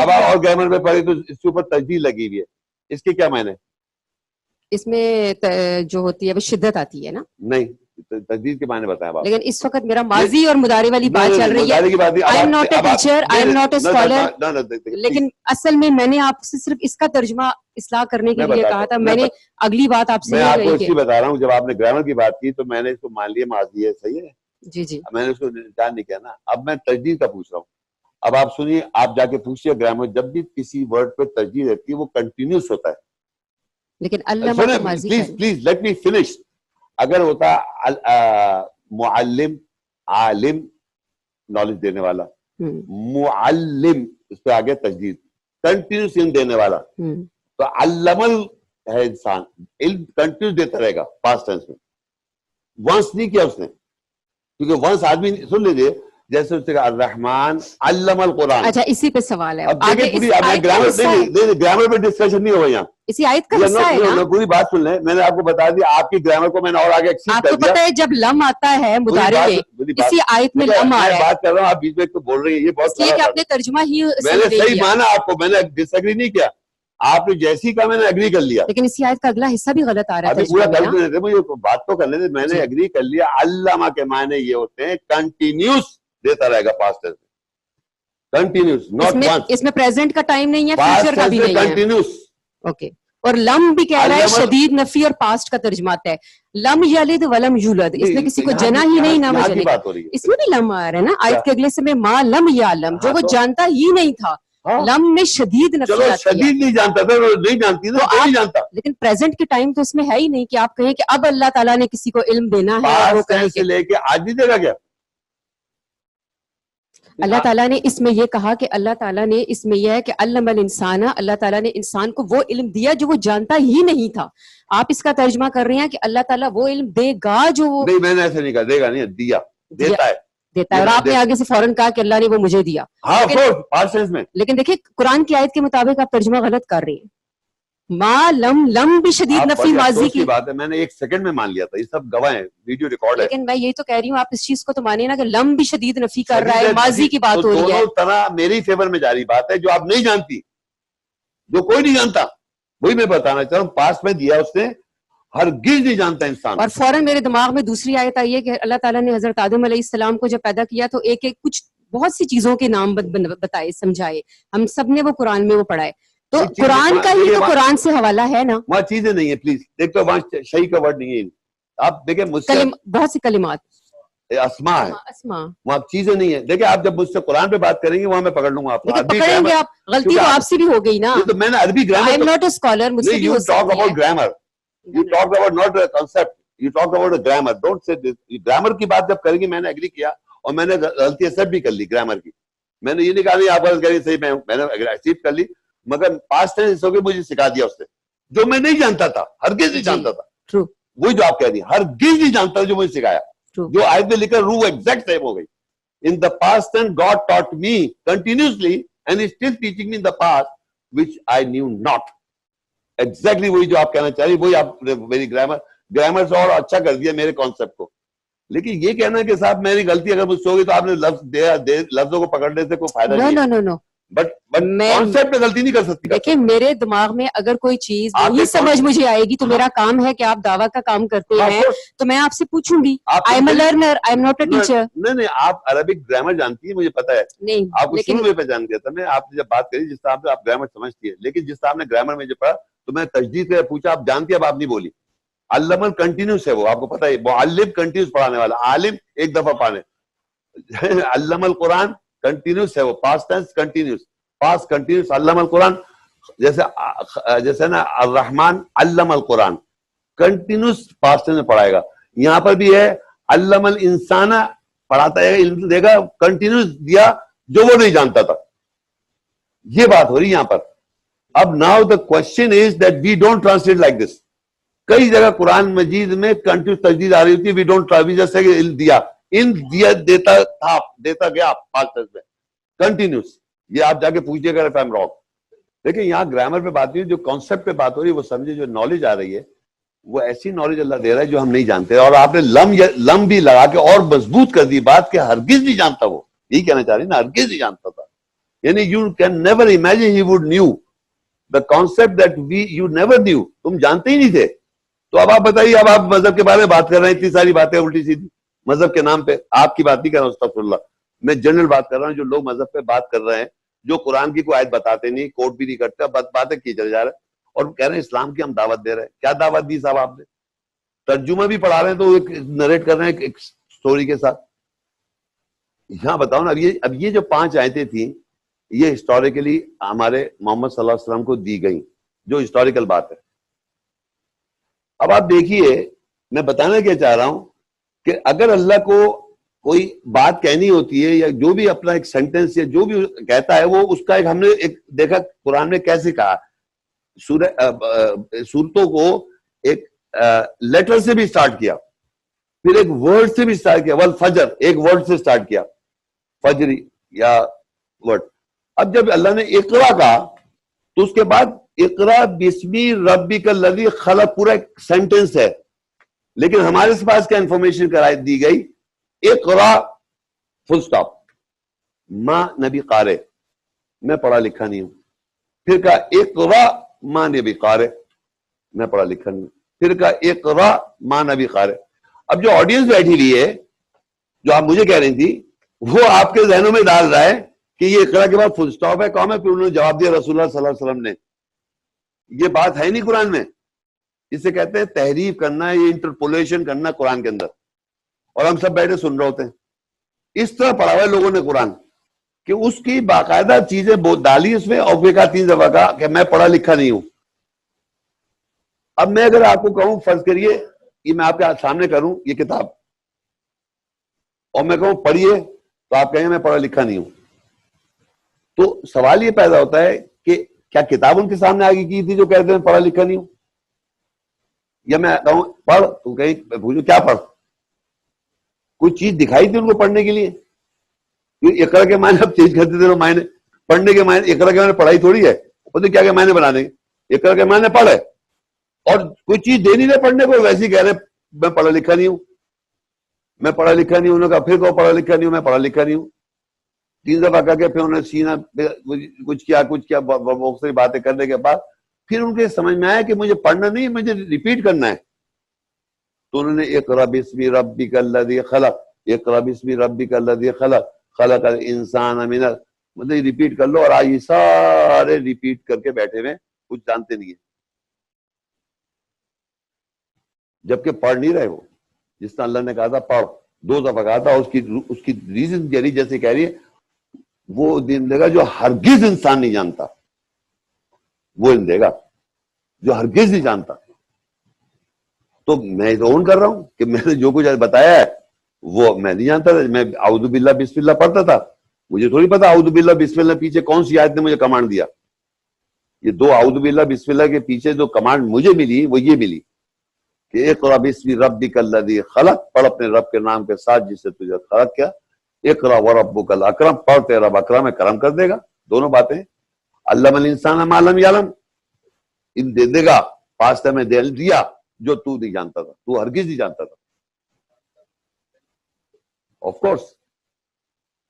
اب اور گرامر میں پڑھی تو اس کے اوپر تجدید لگی ہوئی ہے. اس کے کیا معنی؟ اس میں جو ہوتی ہے وہ شدت آتی ہے نا. نہیں، تجدید کے معنی بتائیں آپ. لیکن اس وقت میرا ماضی اور مدارے والی بات چل رہی ہے. I am not a teacher, I am not a scholar, لیکن اصل میں میں نے آپ سے صرف اس کا ترجمہ اصلاح کرنے کے لیے کہا تھا. میں نے اگلی بات آپ سے میں آپ کو اسی بتا رہا ہوں, جب آپ نے گرامر کی بات کی تو میں نے اس کو مان لیا ماضی ہے, صحیح ہے, جی جی, میں نے اس کو جان نہیں کیا نا. اب میں تجدید کا پوچھ رہا ہوں. اب آپ سنیے, آپ جا کے پوچھیے گرامر, جب بھی کسی ورڈ پہ ترجیح رہتی ہے وہ کنٹینیوس ہوتا ہے. لیکن علامہ ماضی پلیز لیٹ می فنش. اگر ہوتا معلم, عالم نالج دینے والا, معلم اس پہ آگے تجدید, کنٹینیوس علم دینے والا, تو علم ہے انسان, علم کنٹینیوس دیتا رہے گا پاسٹ ٹینس میں. ونس نہیں کیا اس نے, کیونکہ ونس آدمی سن لیجیے, جیسے اس نے الرحمن علم القرآن. اچھا اسی پہ سوال ہے. اب گرامر پہ ڈسکشن نہیں ہوگا یہاں, اسی آیت کا حصہ ہے نا. پوری بات سن لیں, میں نے آپ کو بتا دیا آپ کی گرامر کو میں نے اور آگے ایکسیڈ کر دیا. آپ کو پتہ ہے جب لم آتا ہے مضارع میں, اسی آیت میں لم آ رہا ہے. بات کر رہا ہوں, آپ بیچ میں تو بول رہی ہیں, یہ بہت کہ آپ نے ترجمہ ہی میں نے صحیح مانا آپ کو, میں نے ڈس ایگری نہیں کیا, آپ نے جیسی کہا میں نے ایگری کر لیا. لیکن اسی آیت کا اگلا حصہ بھی غلط آ رہا ہے. پورا کر مجھے بات تو کرنے دے, میں نے ایگری کر لیا. علامہ کے معنی یہ ہوتے ہیں کنٹینیوس دیتا رہے گا پاسٹ ٹینس میں, کنٹینیوس, ناٹ ونس. اس میں پریزنٹ کا ٹائم نہیں ہے, فیوچر کا بھی نہیں ہے, کنٹینیوس. اوکے. اور لم بھی کہہ رہا ہے شدید نفی اور پاسٹ کا ترجمہ ہے. لم یلد ولم یولد, اس نے کسی کو جنا ہی نہیں نہ مجھے, اس میں بھی لم آ رہا ہے نا آیت کے اگلے سے میں ما لم یعلم, جو وہ جانتا ہی نہیں تھا. لم میں شدید نفی آتی ہے. شدید نہیں جانتا تھا, نہیں جانتی نا, نہیں جانتا. لیکن پریزنٹ کے ٹائم تو اس میں ہے ہی نہیں کہ آپ کہیں کہ اب اللہ تعالیٰ نے کسی کو علم دینا ہے. وہ کہیں سے لے کے آج بھی دے گا کیا؟ اللہ تعالیٰ نے اس میں یہ کہا کہ اللہ تعالیٰ نے اس میں یہ ہے کہ علم الانسان, اللہ تعالیٰ نے انسان کو وہ علم دیا جو وہ جانتا ہی نہیں تھا. آپ اس کا ترجمہ کر رہے ہیں کہ اللہ تعالیٰ وہ علم دے گا جو وہ, نہیں میں نے ایسے نہیں کہا دے گا, نہیں دیا, دیتا ہے, دیتا ہے. اور آپ نے آگے سے فوراً کہا کہ اللہ نے وہ مجھے دیا. لیکن دیکھیں قرآن کی آیت کے مطابق آپ ترجمہ غلط کر رہی ہیں. ما لم, لم بھی شدید نفی ماضی کی بات ہے, میں نے ایک سیکنڈ میں مان لیا تھا, یہ سب گواہ ہیں, ویڈیو ریکارڈ ہے. لیکن میں یہی تو کہہ رہی ہوں, آپ اس چیز کو تو مانیے نا کہ لم بھی شدید نفی کر رہا ہے, ماضی کی بات ہو رہی ہے. دونوں طرح میری فیور میں جاری بات ہے, جو آپ نہیں جانتی, جو کوئی نہیں جانتا, وہی میں بتانا چاہ رہا ہوں. پاس میں دیا اس نے, ہرگز نہیں جانتا انسان. اور فوراً میرے دماغ میں دوسری آیت آئی ہے کہ اللہ تعالیٰ نے حضرت آدم علیہ السلام کو جب پیدا کیا تو ایک ایک کچھ بہت سی چیزوں کے نام بتائے, سمجھائے, ہم سب نے وہ قرآن میں وہ پڑھا ہے. تو قرآن کا ہی تو قرآن سے حوالہ ہے نا. وہاں چیزیں نہیں ہیں, پلیز دیکھ تو وہاں صحیح کا ورڈ نہیں ہے. آپ دیکھیں مجھ سے بہت سی کلمات اسما ہے, وہاں چیزیں نہیں ہیں. دیکھیں آپ جب مجھ سے قرآن پہ بات کریں گے وہاں میں پکڑ لوں گا آپ کو. پکڑیں گے آپ, غلطی تو آپ سے بھی ہو گئی نا. تو میں نے عربی grammar, I am not a scholar, مجھ سے بھی ہو سکتی ہے. You talk about grammar, you talk about not a concept, you talk about a grammar. Don't say this. Grammar کی بات جب کریں گے, میں نے ایگری کیا اور میں نے غلطی ایکسپٹ بھی کر لی گرامر کی. میں نے یہ نہیں کہا نہیں آپ غلط کریے, صحیح میں نے ایکسپٹ کر لی, مگر پاسٹ ٹینس ہو کے مجھے سکھا دیا اس نے, جو میں نہیں جانتا تھا, ہرگز نہیں جانتا تھا. وہی جو آپ کہہ رہی ہیں, ہرگز نہیں جانتا جو مجھے سکھایا, جو آیت میں لکھا روح ایگزیکٹ سیم ہو گئی. In the past tense, God taught me continuously and is still teaching me in the past which I knew not. Exactly وہی جو آپ کہنا چاہ رہی, وہی آپ میری گرامر سے اور اچھا کر دیا میرے کانسیپٹ کو. لیکن یہ کہنا کہ صاحب میری غلطی اگر مجھ سے ہوگی تو آپ نے لفظوں کو پکڑنے سے کوئی فائدہ نہیں ہے. بٹ کانسیپٹ میں غلطی نہیں کر سکتی. دیکھیں میرے دماغ میں اگر کوئی چیز نہیں سمجھ مجھے آئے گی تو میرا کام ہے کہ آپ دعویٰ کا کام کرتے ہیں تو میں آپ سے پوچھوں گی. I am a learner, I am not a teacher. نہیں, آپ عربک گرامر جانتی ہیں, مجھے پتا ہے. نہیں, آپ کو شروع میں پہچان گیا تھا میں, آپ نے جب بات کری جس طرح سے آپ گرامر سمجھتی ہے, لیکن جس طرح آپ نے گرامر میں جو پڑھا تو میں تجدید سے پوچھا, آپ جانتی اب آپ نہیں بولی. علم کنٹینیوس ہے, وہ آپ کو پتا ہے, معلم کنٹینیوس پڑھانے والا, عالم ایک دفعہ پڑھانے. علم القرآن کنٹینیوس ہے, وہ past tense continuous, past continuous. علم القرآن جیسے نا الرحمن علم القرآن, کنٹینیوس پاسٹ ٹینس میں پڑھائے گا. یہاں پر بھی ہے علم الانسان, پڑھاتا ہے, علم دے گا, کنٹینیوس دیا جو وہ نہیں جانتا تھا. یہ بات ہو رہی یہاں پر. اب now the question is that we don't translate like this. کئی جگہ قرآن مجید میں کنٹینیوس تجدید آ رہی ہوتی ہے, وی ڈونٹ جیسے کہ دیا, ان دیا دیتا تھا, دیتا گیا پاسٹ ٹینس میں کنٹینیوس. یہ آپ جا کے پوچھیے گا if I'm wrong. دیکھیں یہاں گرامر پہ بات نہیں, جو کانسیپٹ پہ بات ہو رہی ہے وہ سمجھے, جو نالج آ رہی ہے وہ ایسی نالج اللہ دے رہا ہے جو ہم نہیں جانتے. اور آپ نے لم بھی لگا کے اور مضبوط کر دی بات کہ ہرگز نہیں جانتا. وہ یہی کہنا چاہ رہی نا, ہرگز نہیں جانتا تھا. یعنی you can never imagine he would knew the concept that you never knew. تم جانتے ہی نہیں تھے. تو اب آپ بتائیے, اب آپ مذہب کے بارے میں بات کر رہے ہیں, اتنی ساری باتیں الٹی سیدھی مذہب کے نام پہ. آپ کی بات نہیں کر رہا ہوں, استغفر اللہ, میں جنرل بات کر رہا ہوں. جو لوگ مذہب پہ بات کر رہے ہیں, جو قرآن کی کوئی آیت بتاتے نہیں, کوٹ بھی نہیں کرتے, باتیں کی چلے جا رہے ہیں, اور کہہ رہے ہیں اسلام کی ہم دعوت دے رہے ہیں. کیا دعوت دی صاحب آپ نے؟ ترجمہ بھی پڑھا رہے ہیں تو نریٹ کر رہے ہیں ایک سٹوری کے ساتھ. یہاں بتاؤ نا, اب یہ جو 5 آیتیں تھیں, یہ ہسٹوریکلی ہمارے محمد صلی اللہ علیہ وسلم کو دی گئی, جو ہسٹوریکل بات ہے. اب آپ دیکھیے, میں بتانا کیا چاہ رہا ہوں کہ اگر اللہ کو کوئی بات کہنی ہوتی ہے, یا جو بھی اپنا ایک سینٹنس یا جو بھی کہتا ہے, وہ اس کا ایک ہم نے ایک دیکھا قرآن میں کیسے کہا. سورتوں کو ایک لیٹر سے بھی سٹارٹ کیا, پھر ایک ورڈ سے بھی سٹارٹ کیا, والفجر ایک ورڈ سے سٹارٹ کیا, فجری یا ورڈ. اب جب اللہ نے اقرا کہا تو اس کے بعد اقرا بسمی ربک الذی خلق پورا ایک سینٹنس ہے, لیکن ہمارے پاس کیا انفارمیشن کرائی دی گئی, اقرا فل سٹاپ, ماں نبی قارئ, میں پڑھا لکھا نہیں ہوں. پھر کہا اقرا ماں نبی قارئ, میں پڑھا لکھا نہیں ہوں. پھر کہا اقرا ماں نبی قارئ. اب جو آڈینس بیٹھی ہوئی ہے, جو آپ مجھے کہہ رہی تھی, وہ آپ کے ذہنوں میں ڈال رہا ہے کہ یہ اقرا کے بعد فل سٹاپ ہے, کام ہے. پھر انہوں نے جواب دیا رسول اللہ صلی اللہ علیہ وسلم نے, یہ بات ہے نہیں قرآن میں. اسے کہتے ہیں تحریف کرنا, یہ انٹرپولیشن کرنا قرآن کے اندر, اور ہم سب بیٹھے سن رہے ہوتے ہیں. اس طرح پڑھا ہوا ہے لوگوں نے قرآن کہ اس کی باقاعدہ چیزیں بہت ڈالی اس میں, اور پھر کہا 3 دفعہ کہا کہ میں پڑھا لکھا نہیں ہوں. اب میں اگر آپ کو کہوں, فرض کریے یہ میں آپ کے سامنے کروں یہ کتاب, اور میں کہوں پڑھیے, تو آپ کہیں میں پڑھا لکھا نہیں ہوں. تو سوال یہ پیدا ہوتا ہے کہ کیا کتاب ان کے سامنے آگے کی تھی جو کہتے ہیں پڑھا لکھا نہیں ہوں, یا میں کہوں پڑھ, تو کہیں پوچھو کیا پڑھ, کوئی چیز دکھائی تھی ان کو پڑھنے کے لیے؟ اقرا کے معنی اب چینج کرتے تھے, معنی پڑھنے کے معنی, اقرا کے معنی پڑھائی تھوڑی ہے, وہ تو کیا معنی بنا دیں گے. اقرا کے معنی پڑھ ہے, اور کوئی چیز دے نہیں رہے پڑھنے کو, ویسے ہی کہہ رہے میں پڑھا لکھا نہیں ہوں, میں پڑھا لکھا نہیں ہوں. انہوں نے کہا پھر کہو پڑھا لکھا نہیں ہوں, میں پڑھا لکھا نہیں ہوں. 3 دفعہ کہا کے پھر انہوں نے سینہ کچھ کیا بہت ساری باتیں کرنے کے بعد پھر ان کے سمجھ میں آیا کہ مجھے پڑھنا نہیں, مجھے ریپیٹ کرنا ہے. تو انہوں نے اقرا بسم ربک الذی خلق, اقرا بسم ربک الذی خلق, خلق الانسان من, مطلب ریپیٹ کر لو. اور آج یہ سارے ریپیٹ کر کے بیٹھے ہوئے, کچھ جانتے نہیں ہیں, جبکہ پڑھ نہیں رہے. وہ جس طرح اللہ نے کہا تھا پڑھ, 2 دفعہ کہا تھا, اس کی ریزن جیسے کہہ رہی ہے, وہ دن دے گا جو ہرگز انسان نہیں جانتا, وہ دن دے گا جو ہرگز نہیں جانتا. تو میں تو اون کر رہا ہوں کہ میں نے جو کچھ بتایا ہے وہ میں نہیں جانتا تھا. میں اعوذ باللہ بسم اللہ پڑھتا تھا, مجھے تھوڑی پتا اعوذ باللہ بسم اللہ پیچھے کون سی آیت نے مجھے کمانڈ دیا. یہ 2 اعوذ باللہ بسم اللہ کے پیچھے جو کمانڈ مجھے ملی وہ یہ ملی کہ اقرا بسم ربک الذی خلق, پڑھ اپنے رب کے نام کے ساتھ جس سے تجھے خلق کیا. اقرا وربک الاکرم, پڑھ تیرا رب اکرم ہے, کرم کر دے گا. دونوں باتیں. علم الانسان ما لم یعلم, ان دے دے گا, پاستا میں دے دیا جو تو نہیں جانتا تھا, تو ہرگز نہیں جانتا تھا. آف کورس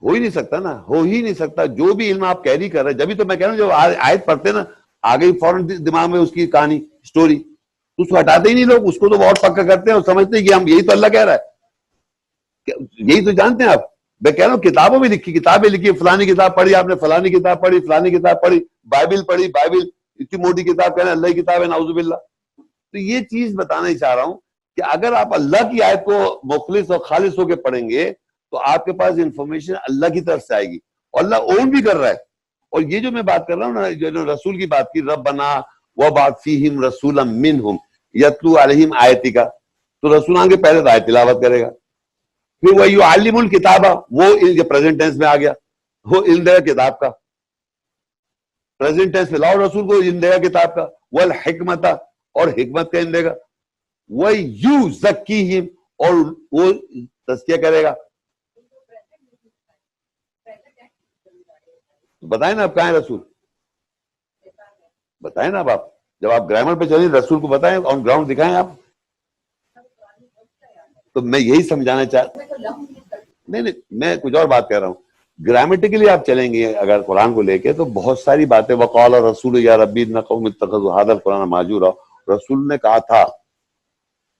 ہو ہی نہیں سکتا نا, ہو ہی نہیں سکتا. جو بھی علم آپ کیری کر رہے ہیں, جبھی تو میں کہہ رہا ہوں جو آیت پڑھتے نا آگے ہی فوراً دماغ میں اس کی کہانی سٹوری, اس کو ہٹاتے ہی نہیں لوگ, اس کو تو بہت پکا کرتے ہیں اور سمجھتے ہیں کہ ہم یہی تو اللہ کہہ رہا ہے, یہی تو جانتے ہیں آپ. میں کہہ رہا ہوں کتابوں میں لکھی, کتابیں لکھی, فلانی کتاب پڑھی آپ نے, فلانی کتاب پڑھی, فلانی کتاب پڑھی, بائبل پڑھی, بائبل اتنی موٹی کتاب کہنا اللہ کی کتاب ہے, نعوذ باللہ. تو یہ چیز بتانا ہی چاہ رہا ہوں کہ اگر آپ اللہ کی آیت کو مخلص اور خالص ہو کے پڑھیں گے تو آپ کے پاس انفارمیشن اللہ کی طرف سے آئے گی, اور اللہ اون بھی کر رہا ہے. اور یہ جو میں بات کر رہا ہوں نا, جو رسول کی بات کی, ربنا وبعث فیہم رسولا منہم یتلو علیہم آیتک, تو رسول آگے پہلے تو آیت تلاوت کرے گا, پھر وہ یعلم الکتابہ, وہ پریزنٹ ٹینس میں آ گیا, وہ علم دے گا کتاب کا, پریزنٹ ٹینس میں لاؤ رسول کو علم دے گا کتاب کا, والحکمت, اور حکمت کا علم دے گا, وَيُزَكِّيهِمْ, اور وہ تزکیہ کرے گا. بتائیں نا آپ کہاں ہے رسول, بتائیں نا آپ جب آپ گرامر پہ چلیں رسول کو بتائیں, آن گراؤنڈ دکھائیں آپ. تو میں یہی سمجھانا نہیں, میں کچھ اور بات کہہ رہا ہوں. گرامیٹیکلی آپ چلیں گے اگر قرآن کو لے کے تو بہت ساری باتیں, وقال رسول یا ربی ان قوم اتخذوا ھذا القرآن مہجورا, رسول نے کہا تھا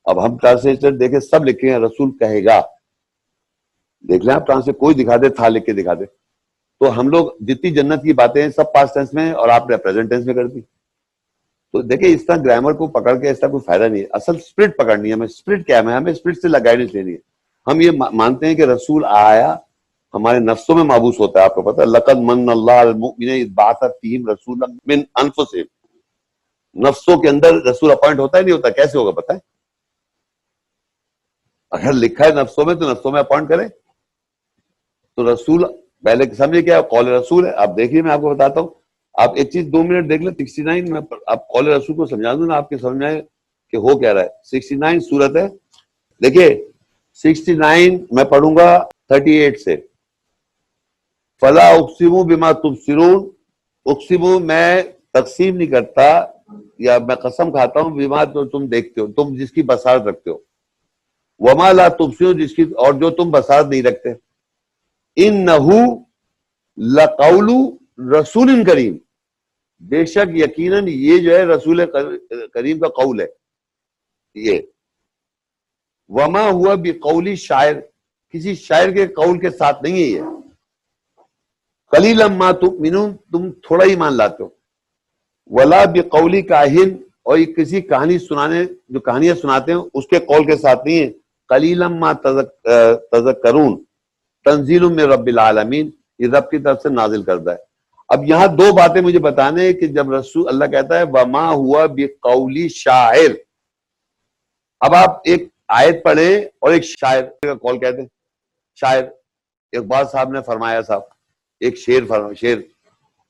اب ہم ٹرانسلیٹر دیکھیں سب لکھے ہیں رسول کہے گا، دیکھ لیں آپ ٹرانسلیٹ کوئی دکھا دے تھا لکھ کے دکھا دے. تو ہم لوگ جتنی جنت کی باتیں ہیں سب پاسٹ ٹینس میں ہیں اور آپ نے پریزنٹ ٹینس میں کر دی. تو دیکھیں اس طرح گرامر کو پکڑ کے اس طرح کوئی فائدہ نہیں ہے. اصل اسپرٹ پکڑنی ہے ہمیں. اسپرٹ کیا ہے؟ ہمیں اسپرٹ سے گائیڈنس لینی ہے. ہم یہ مانتے ہیں کہ رسول آیا ہمارے نفسوں میں مابوس ہوتا ہے. آپ کو پتا ہے لقد من اللہ علی المؤمنین اذ بعث فیہم رسولا من انفسہم. نفسوں کے اندر رسول اپوائنٹ ہوتا ہی نہیں ہوتا. کیسے ہوگا پتہ ہے؟ اگر لکھا ہے نفسوں میں تو نفسوں میں اپوائنٹ کرے. تو رسول پہلے سمجھے کیا قول رسول ہے. آپ دیکھیے میں آپ کو بتاتا ہوں. آپ ایک چیز 2 منٹ دیکھ لیں. 69 میں آپ قول رسول کو سمجھا دوں نا آپ کے سمجھ میں آئے کہ ہو کیا رہا ہے. 69 سورت ہے. دیکھیے 69 میں پڑھوں گا 38 سے. فلا اقسم بما تبصرون. اقسم میں تقسیم نہیں کرتا یا میں قسم کھاتا ہوں بما تو تم دیکھتے ہو، تم جس کی بصارت رکھتے ہو. وما لا تبصرون جس کی اور جو تم بصارت نہیں رکھتے. انہو لقول رسول کریم. بے شک یقیناً یہ جو ہے رسول کریم کا قول ہے یہ. وما ہوا بقول شاعر. کسی شاعر کے قول کے ساتھ نہیں ہے یہ. قلیلا ما تؤمنون. تم تھوڑا ہی مان لاتے ہو. ولا بقول کاہن. اور یہ کسی کہانی سنانے جو کہانیاں سناتے ہیں اس کے قول کے ساتھ نہیں ہے. قلیلا ما تذکرون. تنزیل من رب العالمین. یہ رب کی طرف سے نازل کردہ ہے. اب یہاں 2 باتیں مجھے بتانے ہیں کہ جب رسول اللہ کہتا ہے وما ہوا بقول شاعر. اب آپ ایک آیت پڑھیں اور ایک شاعر کا قول کہتے ہیں. شاعر اقبال صاحب نے فرمایا صاحب ایک شعر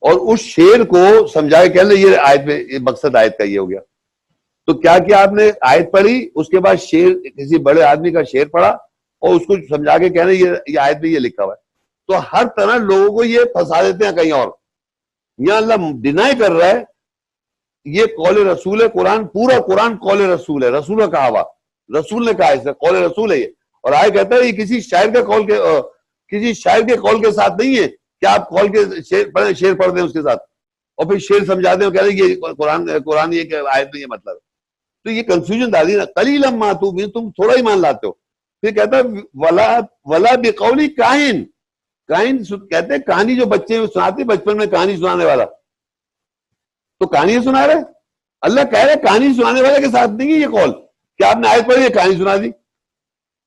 اور اس شعر کو سمجھا کے کہہ لیں یہ آیت میں یہ مقصد آیت کا یہ ہو گیا. تو کیا آپ نے آیت پڑھی اس کے بعد شعر کسی بڑے آدمی کا شعر پڑھا اور اس کو سمجھا کے کہہ رہے یہ آیت میں یہ لکھا ہوا ہے. تو ہر طرح لوگوں کو یہ پھنسا دیتے ہیں کہیں اور. یہاں اللہ ڈینائی کر رہا ہے یہ قول رسول ہے. قرآن پورا قرآن قول رسول ہے. رسول کا کہا ہوا رسول نے کہا اسے قول رسول ہے یہ. اور آئے کہتا ہے یہ کسی شاعر کے قول کے ساتھ نہیں ہے کہ آپ قول کے شعر پڑھ دیں اس کے ساتھ اور پھر شعر سمجھا دیں اور کہہ رہے ہیں یہ قرآن یہ کہ آیت میں یہ مطلب ہے. تو یہ کنفیوژن ڈالی نا. قلیلا ما تؤمنون. تم تھوڑا ہی مان لاتے ہو. پھر کہتا ہے ولا بقول کاہن. کاہن کہتے ہیں کہانی جو بچے سناتے بچپن میں کہانی سنانے والا. تو کہانی سنا رہے اللہ کہہ رہے کہانی سنانے والے کے ساتھ نہیں ہے یہ قول کہ آپ نے آیت پڑھی ہے کہانی سنا دی.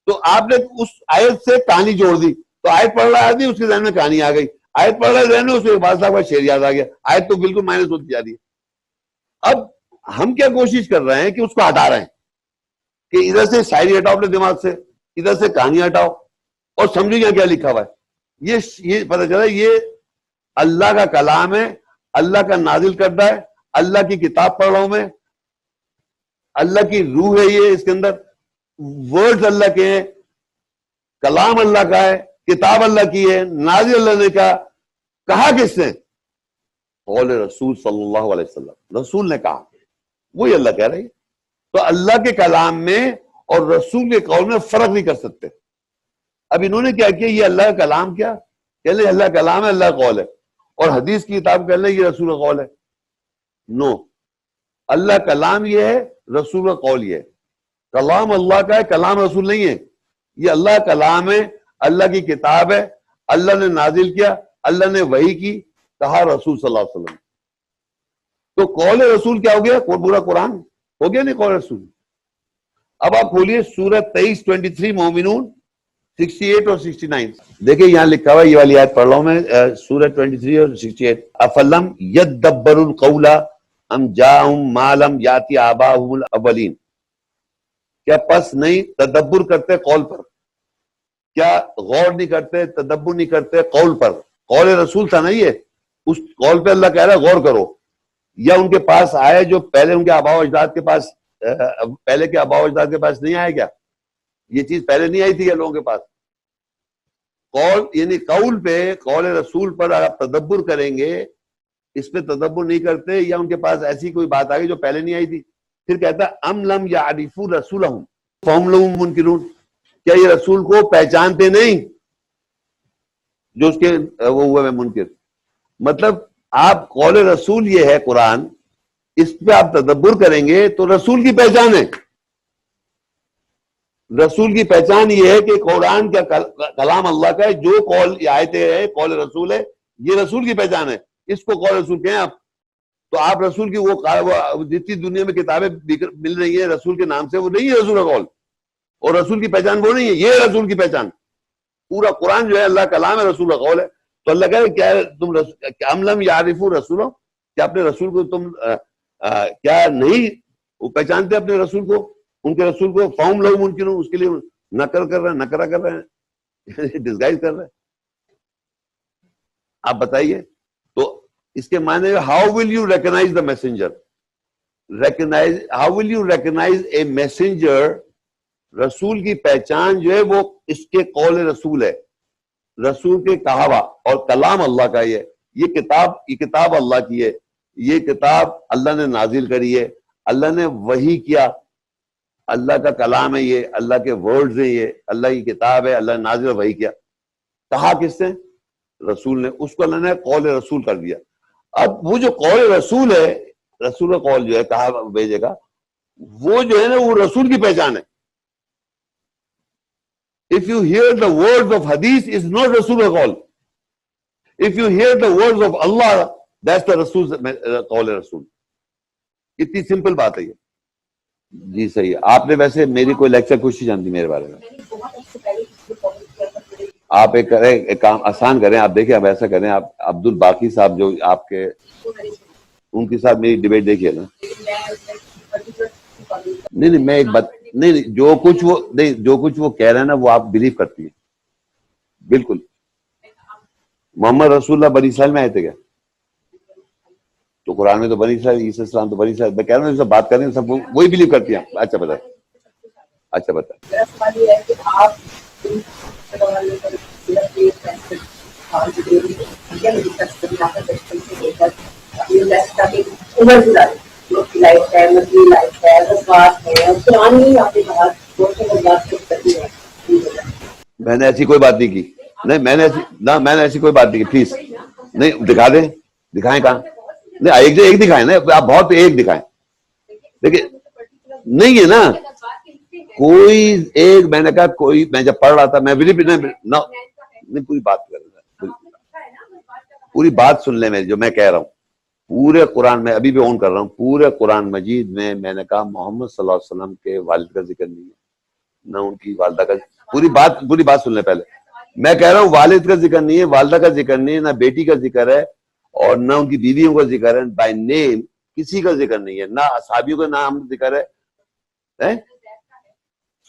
تو آپ نے اس آیت سے کہانی جوڑ دی. تو آیت پڑھ رہا آدمی اس کے ذہن میں کہانی آ گئی. آیت پڑھ رہا ذہن میں اس کے بعد صاحب کا شعر یاد آ گیا. آیت تو بالکل مائنس ہوتی جا رہی ہے. اب ہم کیا کوشش کر رہے ہیں کہ اس کو ہٹا رہے ہیں کہ ادھر سے شاعری ہٹاؤ اپنے دماغ سے, ادھر سے کہانی ہٹاؤ اور سمجھو یہاں کیا لکھا ہوا ہے. یہ پتہ چلا یہ اللہ کا کلام ہے, اللہ کا نازل کردہ ہے, اللہ کی کتاب پڑھ رہا ہوں میں, اللہ کی روح ہے یہ, اس کے اندر ورڈز اللہ کے ہیں, کلام اللہ کا ہے, کتاب اللہ کی ہے, نازل اللہ نے کہا کس نے؟ قول رسول صلی اللہ علیہ وسلم, رسول نے کہا, وہی اللہ کہہ رہی ہے. تو اللہ کے کلام میں اور رسول کے قول میں فرق نہیں کر سکتے. اب انہوں نے کیا کیا, یہ اللہ کا کلام کیا کہ لیں اللہ کا کلام ہے, اللہ کا قول ہے, اور حدیث کی کتاب کہہ لیں یہ رسول کا قول ہے. نو, اللہ کلام یہ ہے, رسول کا قول یہ ہے. کلام اللہ کا ہے, کلام رسول نہیں ہے. یہ اللہ کا کلام ہے, اللہ کی کتاب ہے, اللہ نے نازل کیا, اللہ نے وحی کی, کہا رسول صلی اللہ علیہ وسلم. تو قول رسول کیا ہو گیا؟ پورا قرآن ہو گیا نہیں قول رسول. اب آپ کھولیے سورت 23 مومنون 68 اور 69. دیکھیں یہاں لکھا ہوا, یہ والی آیت پڑھ رہا ہوں میں, سورت 23 اور 68. افلم یدبروا القول ام جاءہم ما لم یاتی آباؤہم الاولین. کیا پس نہیں تدبر کرتے قول پر, کیا غور نہیں کرتے, تدبر نہیں کرتے قول پر. قول رسول تھا نا یہ, اس قول پہ اللہ کہہ رہا ہے غور کرو. یا ان کے پاس آئے جو پہلے ان کے آباء و اجداد کے پاس, پہلے کے آباء و اجداد کے پاس نہیں آئے کیا؟ یہ چیز پہلے نہیں آئی تھی یا لوگوں کے پاس؟ قول یعنی قول پہ, قول رسول پر آپ تدبر کریں گے, اس پہ تدبر نہیں کرتے, یا ان کے پاس ایسی کوئی بات آ گئی جو پہلے نہیں آئی تھی. پھر کہتا ہے ام لم یعرفوا رسولہم فہم لہو منکرون. کیا یہ رسول کو پہچانتے نہیں جو اس کے وہ ہوئے میں منکر. مطلب آپ قول رسول یہ ہے قرآن, اس پہ آپ تدبر کریں گے تو رسول کی پہچان ہے. رسول کی پہچان یہ ہے کہ قرآن کا کلام اللہ کا ہے، جو قول آیتیں ہیں قول رسول ہے، یہ رسول کی پہچان ہے، اس کو قول رسول کہیں آپ. تو آپ رسول کی وہ جتنی دنیا میں کتابیں مل رہی ہیں رسول کے نام سے، وہ نہیں ہے رسول کا قول، اور رسول کی پہچان وہ نہیں ہے، یہ ہے رسول کی پہچان. پورا قرآن جو ہے اللہ کا کلام ہے، رسول کا قول ہے. تو اللہ کہہ رہے کیا تم ام لم یعرفوا رسولہ، کیا اپنے رسول کو تم کیا نہیں پہچانتے اپنے رسول کو، ان کے رسول کو؟ فہم لہو منکرون، اس کے لیے نکر کر رہے ہیں، نکرہ کر رہے ہیں، ڈسگائز کر رہے ہیں. آپ بتائیے. تو اس کے معنی how will you recognise the messenger, how will you recognise a messenger. رسول کی پہچان جو ہے وہ اس کے قول رسول ہے، رسول کے کہا ہوا، اور کلام اللہ کا یہ کتاب اللہ کی ہے، یہ کتاب اللہ نے نازل کری ہے، اللہ نے وحی کیا، اللہ کا کلام ہے، یہ اللہ کے ورڈز ہیں، یہ اللہ کی کتاب ہے، اللہ نے نازل وحی کیا. کہا کس نے؟ رسول نے. اس کو اللہ نے قول رسول کر دیا. اب وہ جو قول رسول ہے، رسول کا قول جو ہے کہا بھیجے گا، وہ جو ہے نا وہ رسول کی پہچان ہے. If you hear the words of hadith, is not Rasul قول. If you hear the words of Allah, that's the Rasul قول رسول. اتنی سمپل بات ہے یہ. جی صحیح ہے. آپ نے ویسے میری کوئی لیکچر کچھ نہیں جانتی میرے بارے میں. آپ ایک کام آسان کریں، آپ دیکھیں، آپ ایسا کریں، آپ عبد الباقی صاحب جو آپ کے، ان کے ساتھ میری ڈیبیٹ دیکھیے نا. نہیں میں ایک بات نہیں، جو کچھ وہ کہہ رہے ہیں نا وہ آپ بلیو کرتی ہیں بالکل. محمد رسول اللہ بنی اسرائیل میں آئے تھے کیا؟ تو قرآن میں تو بنی اسرائیل، عیسیٰ السلام تو بنی اسرائیل. میں کہہ رہا ہوں سب بات کر رہے ہیں، سب وہی بلیو کرتی ہیں. اچھا بتا. میں نے ایسی کوئی بات نہیں کی. نہیں میں نے ایسی کوئی بات نہیں کی. پلیز نہیں دکھا دیں، دکھائیں کہاں. نہیں ایک دکھائیں نا، آپ بہت ایک دکھائیں. دیکھیں نہیں ہے نا کوئی ایک. میں نے کہا کوئی، میں جب پڑھ رہا تھا میں نہیں پوری بات کر رہا، پوری بات سن لیں میری جو میں کہہ رہا ہوں. پورے قرآن میں ابھی بھی آن کر رہا ہوں، پورے قرآن مجید میں نے کہا محمد صلی اللہ علیہ وسلم کے والد کا ذکر نہیں ہے، نہ ان کی والدہ کا. پوری بات سن لیں پہلے. میں کہہ رہا ہوں والد کا ذکر نہیں ہے، والدہ کا ذکر نہیں ہے، نہ بیٹی کا ذکر ہے، اور نہ ان کی بیویوں کا ذکر ہے. بائی نیم کسی کا ذکر نہیں ہے، نہ اصحابیوں کا نام ذکر ہے.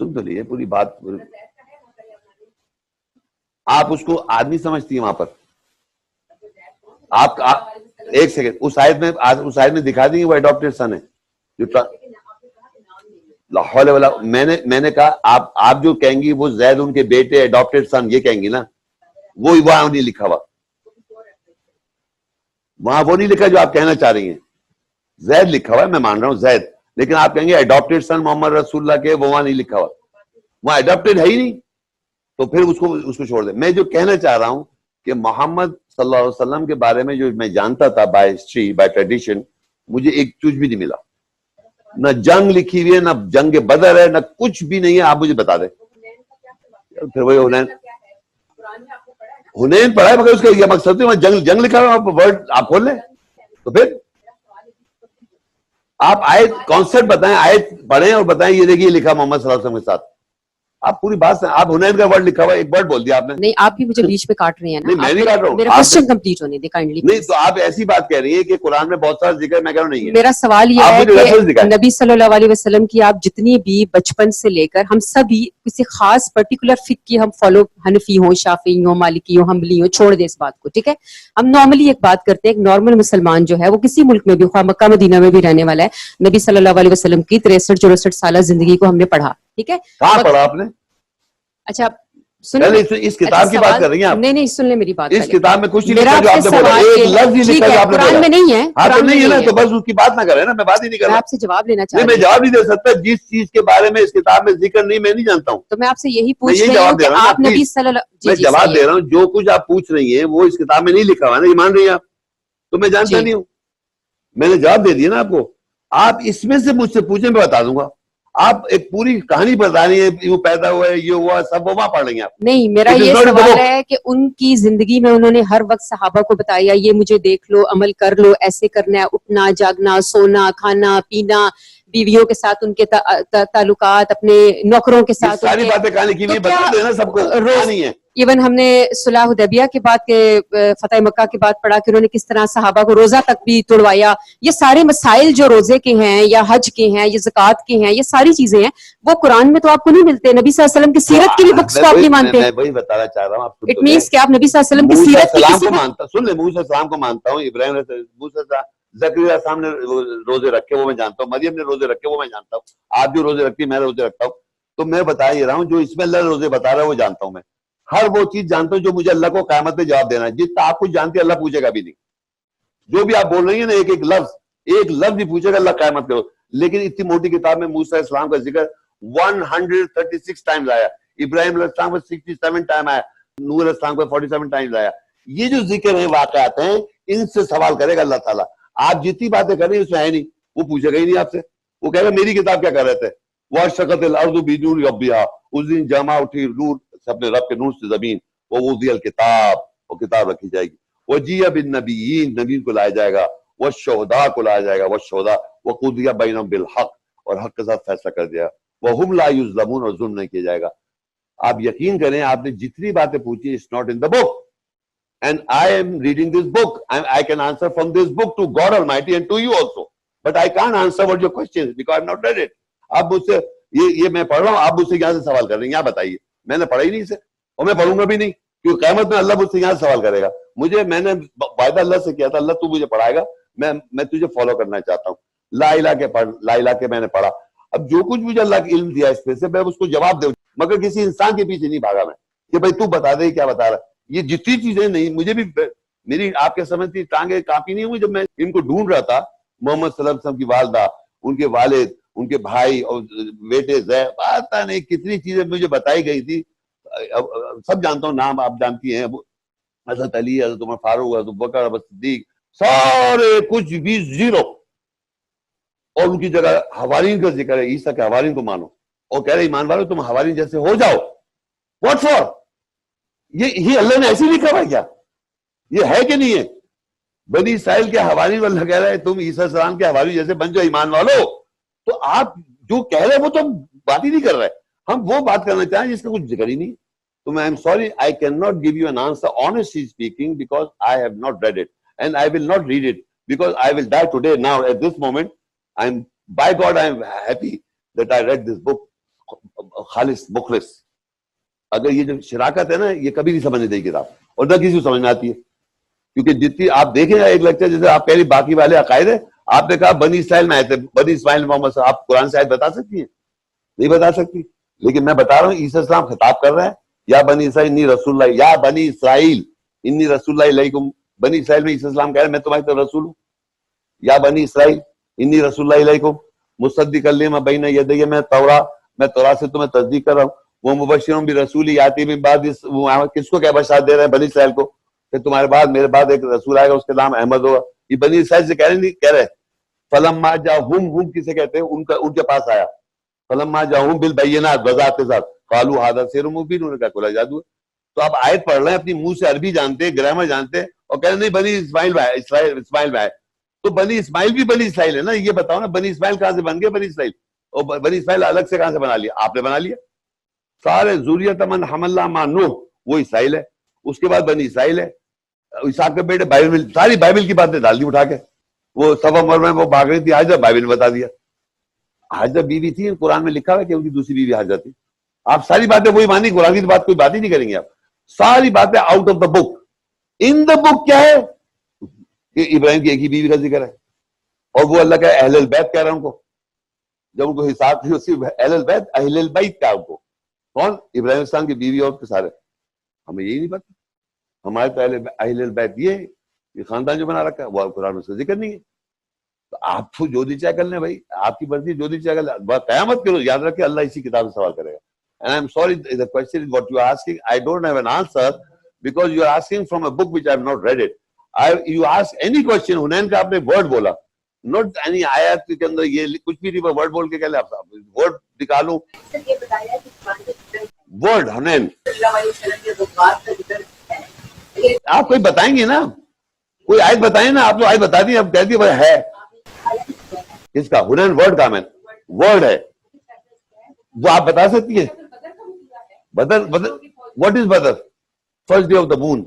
سن تو لیے پوری بات. آپ اس کو آدمی سمجھتی ہیں وہاں پر. آپ ایک سیکنڈ، اس آیت میں دکھا دیں گے وہ اڈاپٹیڈ سن ہے جو لاہور والا. میں نے کہا آپ جو کہیں گی وہ زید ان کے بیٹے اڈاپٹیڈ سن یہ کہیں گی نا، وہ وہاں نہیں لکھا ہوا، وہاں وہ نہیں لکھا جو آپ کہنا چاہ رہی ہیں. زید لکھا ہوا ہے، میں مان رہا ہوں زید، لیکن آپ کہیں گے اڈاپٹیڈ سن محمد رسول اللہ کے، وہ وہاں نہیں لکھا ہوا، وہاں اڈاپٹیڈ ہے ہی نہیں. تو پھر اس کو چھوڑ دیں. میں جو کہنا چاہ رہا ہوں کہ محمد صلی اللہ علیہ وسلم کے بارے میں جو میں جانتا تھا بائی ہسٹری بائی ٹریڈیشن، مجھے ایک چیز بھی نہیں ملا. نہ جنگ لکھی ہوئی ہے، نہ جنگ بدر ہے، نہ کچھ بھی نہیں ہے. آپ مجھے بتا دیں. پھر وہی حنین پڑھا ہے، مگر اس کا یہ مقصد ہے جنگ لکھا ہوا ورڈ آپ کھول لیں. تو پھر آپ آیت کانسیپٹ بتائیں، آیت پڑھیں اور بتائیں یہ دیکھیے لکھا محمد صلی اللہ علیہ وسلم کے ساتھ. آپ پوری بات آپ حنین کا ورڈ لکھا ہوا، ایک ورڈ بول دیا آپ نے. نہیں آپ بھی مجھے بیچ میں کاٹ رہے ہیں نا. نہیں میں نہیں کاٹ رہا ہوں، میرا کوسچن کمپلیٹ ہونے دے کائنڈلی. نہیں تو آپ ایسی بات کہہ رہی ہیں کہ قرآن میں بہت سارا ذکر، میں کہہ رہا ہوں نہیں ہے. میرا سوال یہ ہے کہ نبی صلی اللہ علیہ وسلم کی آپ جتنی بھی بچپن سے لے کر ہم سبھی کسی خاص پرٹیکولر فقہ کی ہم فالو، حنفی ہوں، شافعی ہوں، مالکی ہوں، حنبلی ہوں، چھوڑ دیں اس بات کو، ٹھیک ہے. ہم نارملی ایک بات کرتے ہیں، ایک نارمل مسلمان جو ہے وہ کسی ملک میں بھی، خواہ مکہ مدینہ میں بھی رہنے والا ہے، نبی صلی اللہ علیہ وسلم کی 63-64 سالہ زندگی کو ہم نے پڑھا، ٹھیک ہے. کہاں پڑھا آپ نے؟ اچھا اس کتاب کی بات کر رہی ہیں آپ؟ نہیں سن لیں میری بات. اس کتاب میں کچھ نہیں لکھا جو میرا آپ نے بولا، ایک لفظ ہی لکھا جو آپ نے بولا. قرآن میں نہیں ہے. ہاں تو نہیں ہے نا، تو بس اس کی بات نہ کریں نا، میں بات ہی نہیں کر رہا. میں آپ سے جواب لینا چاہتا ہوں. میں جواب نہیں دے سکتا جس چیز کے بارے میں اس کتاب میں ذکر نہیں، میں نہیں جانتا ہوں. تو میں آپ سے یہی پوچھ رہی ہوں کہ آپ نبی صلی اللہ، میں جواب دے رہا ہوں جو کچھ آپ پوچھ رہی ہیں وہ اس کتاب میں نہیں لکھا ہوا ہے نا، یہ مان رہی ہیں آپ؟ تو میں جانتا نہیں ہوں. میں نے جواب دے دیا نا آپ کو. آپ اس میں سے مجھ سے پوچھیں، میں بتا دوں گا. آپ ایک پوری کہانی بتا رہی ہے، یوں پیدا ہوا ہے، یہ ہوا، سب وہاں پڑھ لیں گے آپ. نہیں، میرا یہ سوال ہے کہ ان کی زندگی میں انہوں نے ہر وقت صحابہ کو بتایا یہ مجھے دیکھ لو، عمل کر لو، ایسے کرنا ہے، اٹھنا جاگنا، سونا کھانا پینا، بیویوں کے ساتھ ان کے تعلقات، اپنے نوکروں کے ساتھ، ساری باتیں کہانی کی بتا دینا سب کو. نہیں ہے ایون ہم نے صلح حدیبیہ کے بعد کے فتح مکہ کے بعد پڑھا کہ انہوں نے کس طرح صحابہ کو روزہ تک بھی توڑوایا. یہ سارے مسائل جو روزے کے ہیں یا حج کے ہیں یا زکوٰۃ کے ہیں، یہ ساری چیزیں ہیں، وہ قرآن میں تو آپ کو نہیں ملتے. نبی صلی اللہ علیہ وسلم کی سیرت کی بھی بکس کو آپ نہیں مانتے. میں وہی بتانا چاہ رہا ہوں. آپ اٹ مینس کہ آپ نبی صلی اللہ علیہ وسلم کی سیرت کی کسی مانتا، سن لیں، موسیٰ السلام کو مانتا ہوں، ابراہیم زکریا السلام نے روزے رکھے وہ میں جانتا ہوں، مریم نے روزے رکھے وہ میں جانتا ہوں، آپ جو روزے رکھتی میں روزے رکھتا ہوں. تو میں بتا یہ رہا ہوں جو اس میں اللہ روزے بتا رہا ہے وہ جانتا ہوں. میں ہر وہ چیز جانتا ہوں جو مجھے اللہ کو قیامت میں جواب دینا ہے. جتنا آپ کچھ جانتے ہیں اللہ پوچھے گا بھی نہیں. جو بھی آپ بول رہی ہیں نا، ایک لفظ بھی پوچھے گا اللہ قیامت کرو. لیکن اتنی موٹی کتاب میں موسیٰ علیہ السلام کا ذکر 136 ٹائمز آیا، ابراہیم علیہ السلام کو 67 ٹائم آیا، نوح علیہ السلام کو 47 ٹائمز آیا. یہ جو ذکر ہیں واقعات ہیں، ان سے سوال کرے گا اللہ تعالیٰ. آپ جتنی باتیں کر رہے ہیں اس میں ہے نہیں، وہ پوچھے گا ہی نہیں آپ سے. وہ کہے گا میری کتاب کیا کر رہے تھے. وَاشْرَقَتِ الْأَرْضُ بِنُورِ رَبِّهَا، اس دن جمع اٹھی نور اپنے رب کے نور سے زمین. وَوُضِعَ الْكِتَابُ، وہ کتاب رکھی جائے گی. وَجِيَ بِالنَّبِيِّينَ، نبیین کو لایا جائے گا. وَالشُّهَدَاء کو لایا جائے گا. وَالشُّهَدَاء وَقُضِيَ بَيْنَهُم بِالْحَقِّ، اور حق کے ساتھ فیصلہ کر دیا. وَهُمْ لَا يُظْلَمُونَ، اور ظلم نہیں کیا جائے گا. آپ یقین کریں آپ نے جتنی باتیں پوچھی it's not in the book and I am reading this book and I can answer from this book to God Almighty and to you also, but I can't answer what your questions because I have not read it. آپ مجھ سے یہ میں پڑھ رہا ہوں، آپ مجھ سے یہاں سے سوال کر رہے ہیں. یہاں بتائیے، میں نے پڑھا ہی نہیں اسے اور میں پڑھوں گا بھی نہیں، کیونکہ قیامت میں اللہ مجھ سے یہاں سے سوال کرے گا. میں نے وعدہ اللہ سے کیا تھا اللہ تو مجھے پڑھائے گا، میں تجھے فالو کرنا چاہتا ہوں. لا الہ کے پڑھ، لا الہ کے میں نے پڑھا. اب جو کچھ مجھے اللہ کا علم دیا اس پہ سے میں اس کو جواب دوں، مگر کسی انسان کے پیچھے نہیں بھاگا میں کہ بھائی تو بتا دے کیا بتا رہا. یہ جتنی چیزیں نہیں، مجھے بھی میری آپ کے سمجھتی ٹانگیں کافی نہیں ہوئی جب میں ان کو ڈھونڈ رہا تھا. محمد صلی اللہ علیہ وسلم کی والدہ، ان کے والد، ان کے بھائی اور بیٹے زید، پتہ نہیں کتنی چیزیں مجھے بتائی گئی تھی. سب جانتا ہوں، نام آپ جانتی ہیں، حضرت علی، حضرت عمر فاروق، حضرت بکر، حضرت صدیق، سارے کچھ بھی زیرو. اور ان کی جگہ حوارین کا ذکر ہے، عیسیٰ کے حوارین کو مانو اور کہہ رہے ایمان والو تم حوارین جیسے ہو جاؤ. What for? یہ اللہ نے ایسے لکھا ہوا کیا؟ یہ ہے کہ نہیں ہے؟ بنی اسرائیل کے حوارین واللہ کہہ رہا ہے تم عیسیٰ السلام کے حوارین جیسے بن جاؤ ایمان والو. تو آپ جو کہہ رہے ہیں وہ تو ہم بات ہی نہیں کر رہے، ہم وہ بات کرنا چاہیں جس کا کچھ ذکر ہی نہیں. تو میں sorry, I cannot give you an answer honestly speaking because I have not read it and I will not read it because I will die today. Now at this moment by God I am happy that I read this book. خالص مخلص. اگر یہ جو شراکت ہے نا یہ کبھی نہیں سمجھنے دے کتاب اور نہ کسی کو سمجھ میں آتی ہے، کیونکہ جتنی آپ دیکھیں ایک لیکچر جیسے آپ کہہ رہی باقی والے عقائد ہیں، آپ نے کہا بنی اسرائیل میں آئے تھے، بنی اسماعیل محمد صاحب، آپ قرآن سے آیت بتا سکتی ہیں؟ نہیں بتا سکتی. لیکن میں بتا رہا ہوں عیسیٰ السلام خطاب کر رہے ہیں، یا بنی اسرائیل انی رسول اللہ، یا بنی اسرائیل انی رسول اللہ علیکم. بنی اسرائیل میں عیسیٰ السلام کہہ رہے ہیں میں تمہاری طرف رسول ہوں. یا بنی اسرائیل انی رسول اللہ علیکم مصدقا لما بین یدی، میں تورات سے تمہیں تصدیق کر رہا ہوں. وہ مبشرون برسول یاتی من بعد، کس کو کیا بشارت دے رہے ہیں؟ بنی اسرائیل کو کہ تمہارے بعد میرے بعد ایک رسول آئے گا اس کے نام احمد ہوگا. یہ بنی اسرائیل سے کہہ رہے فلما جاءہم کسے کہتے ہیں؟ ان کے پاس آیا. فلما جاءہم بالبینات، وضاحت کے ساتھ، قالوا ھذا سحر مبین، انہوں نے کہا کھلا جادو ہے. تو آپ آیت پڑھ رہے ہیں اپنی منہ سے، عربی جانتے ہیں، گرامر جانتے ہیں، اور کہہ رہے نہیں بنی اسماعیل میں آئے. تو بنی اسماعیل بھی بنی اسرائیل ہے نا. یہ بتاؤ نا بنی اسماعیل کہاں سے بن گئے بنی اسرائیل؟ اور بنی اسماعیل الگ سے کہاں سے بنا لیا؟ آپ نے بنا لیا. سارے ذریت من حملنا مع نوح وہ اسرائیل ہے. اس کے بعد بنی اسرائیل ہے. اسحاق کے بیٹے بائبل، ساری بائبل کی باتیں ڈال دی اٹھا کے. وہ صفا مرمر میں وہ بھاگ رہی تھی حاجرہ، بائبل میں بتا دیا. حاجرہ بیوی تھی، قرآن میں لکھا ہوا کہ ان کی دوسری بیوی حاجرہ تھی. آپ ساری باتیں وہی مانی، قرآن کی بات کوئی بات ہی نہیں کریں گے آپ. ساری باتیں آؤٹ آف دا بک. ان دا بک کیا ہے کہ ابراہیم کی ایک ہی بیوی کا ذکر ہے، اور وہ اللہ کا اہل البیت کہہ رہا ہے ان کو. جب ان کو حساب تھی اسی اہل البیت کا ان کو کون؟ ابراہیم السلام کی بیوی اور کے سارے. ہمیں یہی نہیں پتا. ہمارے تو اہل البیت یہ خاندان جو بنا رکھا ہے وہ قرآن میں اس کا ذکر نہیں ہے. تو آپ کو جو دی چاہے کر لیں بھائی، آپ کی مرضی جو دی چاہے کر لیں. قیامت کرو یاد رکھیں اللہ اسی کتاب سے سوال کرے گا. And I'm sorry, the question is what you are asking. I don't have an answer because you are asking from a book which I have not read it. You ask any question. حنین کا آپ نے word بولا، not any آیات کے اندر یہ کچھ بھی نہیں, ورڈ بول کے کہہ لیں آپ ورڈ نکالوں ورڈ حنین آپ کوئی بتائیں گے نا, کوئی آیت بتائیں نا, آپ تو آیت بتا دی, اب کہہ دی ہے کس کا حنین ورڈ کا, میں ورڈ ہے وہ آپ بتا سکتی ہیں. Badr what is Badr? First day of the moon.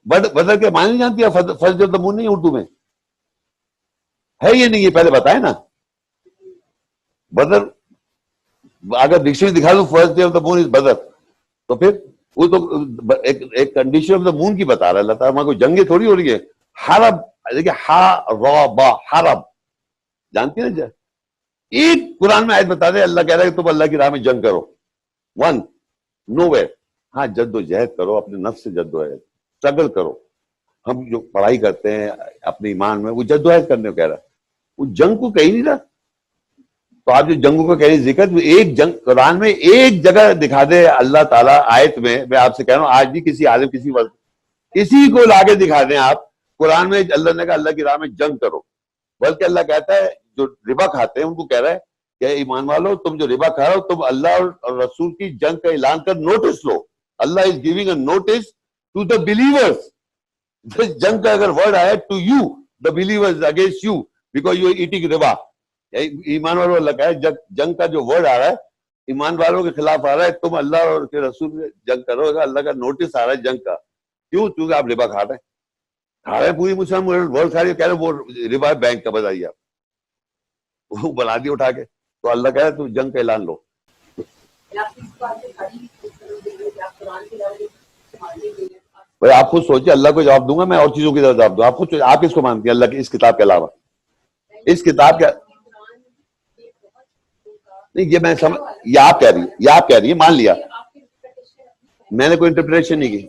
بدر کے معنی نہیں جانتی ہے؟ First day of the moon نہیں اردو میں ہے یہ نہیں, یہ پہلے بتائے نا. بدر اگر ڈکشنری دکھا دوں فرسٹ ڈے آف دا مون از بدر, تو پھر وہ تو ایک کنڈیشن آف دا مون کی بتا رہا ہے اللہ تعالیٰ. وہاں کوئی جنگیں تھوڑی ہو رہی ہے. حرب دیکھیے ہا را با حرب جانتی ہے نا, ایک قرآن میں آیت بتا دے اللہ کہہ رہا ہے کہ تم اللہ کی راہ میں جنگ کرو. ون نو وے. ہاں جد و جہد کرو, اپنے نفس سے جد و جہد اسٹرگل کرو. ہم جو پڑھائی کرتے ہیں اپنے ایمان میں وہ جد و جہد کرنے کو کہہ رہا ہے, وہ جنگ کو کہیں نہیں رہا. تو آپ جو جنگوں کو کہہ رہی ذکر, ایک جنگ قرآن میں ایک جگہ دکھا دے اللہ تعالیٰ آیت میں آپ سے کہہ رہا ہوں آج بھی کسی عالم کسی وقت کسی کو لا کے دکھا دیں آپ قرآن میں اللہ نے کہا اللہ کی راہ میں جنگ کرو. بلکہ اللہ کہتا ہے جو ربا کھاتے ہیں ان کو کہہ رہا ہے کہ ایمان والو تم جو ربا کھا رہے ہو تم اللہ اور رسول کی جنگ کا اعلان کر نوٹس لو. اللہ is giving a notice to the believers. جنگ کا اگر ورڈ آیا to you the believers against you because you are eating ربا. ایمان والوں اللہ کا ہے جنگ کا جو ورڈ آ رہا ہے ایمان والوں کے خلاف آ رہا ہے, تم اللہ اور کے رسول سے جنگ کرو گا. اللہ کا نوٹس آ رہا ہے جنگ کا. کیوں؟ کیونکہ آپ ربا کھا رہے ہیں پوری مسلم ورلڈ کھا رہی ہے, کہہ رہے وہ ربا بینک کا بتائیے آپ وہ بنا دی اٹھا کے. تو اللہ کہہ رہا ہے تم جنگ کا اعلان لو. بھائی آپ خود سوچیں, اللہ کو جواب دوں گا میں اور چیزوں کی طرف جواب دوں. آپ خود آپ کس کو مانتی ہیں اللہ کی اس کتاب کے علاوہ؟ اس کتاب کا نہیں, یہ میں سمجھ, یہ آپ کہہ رہی ہیں مان لیا, میں نے کوئی انٹرپریشن نہیں کی.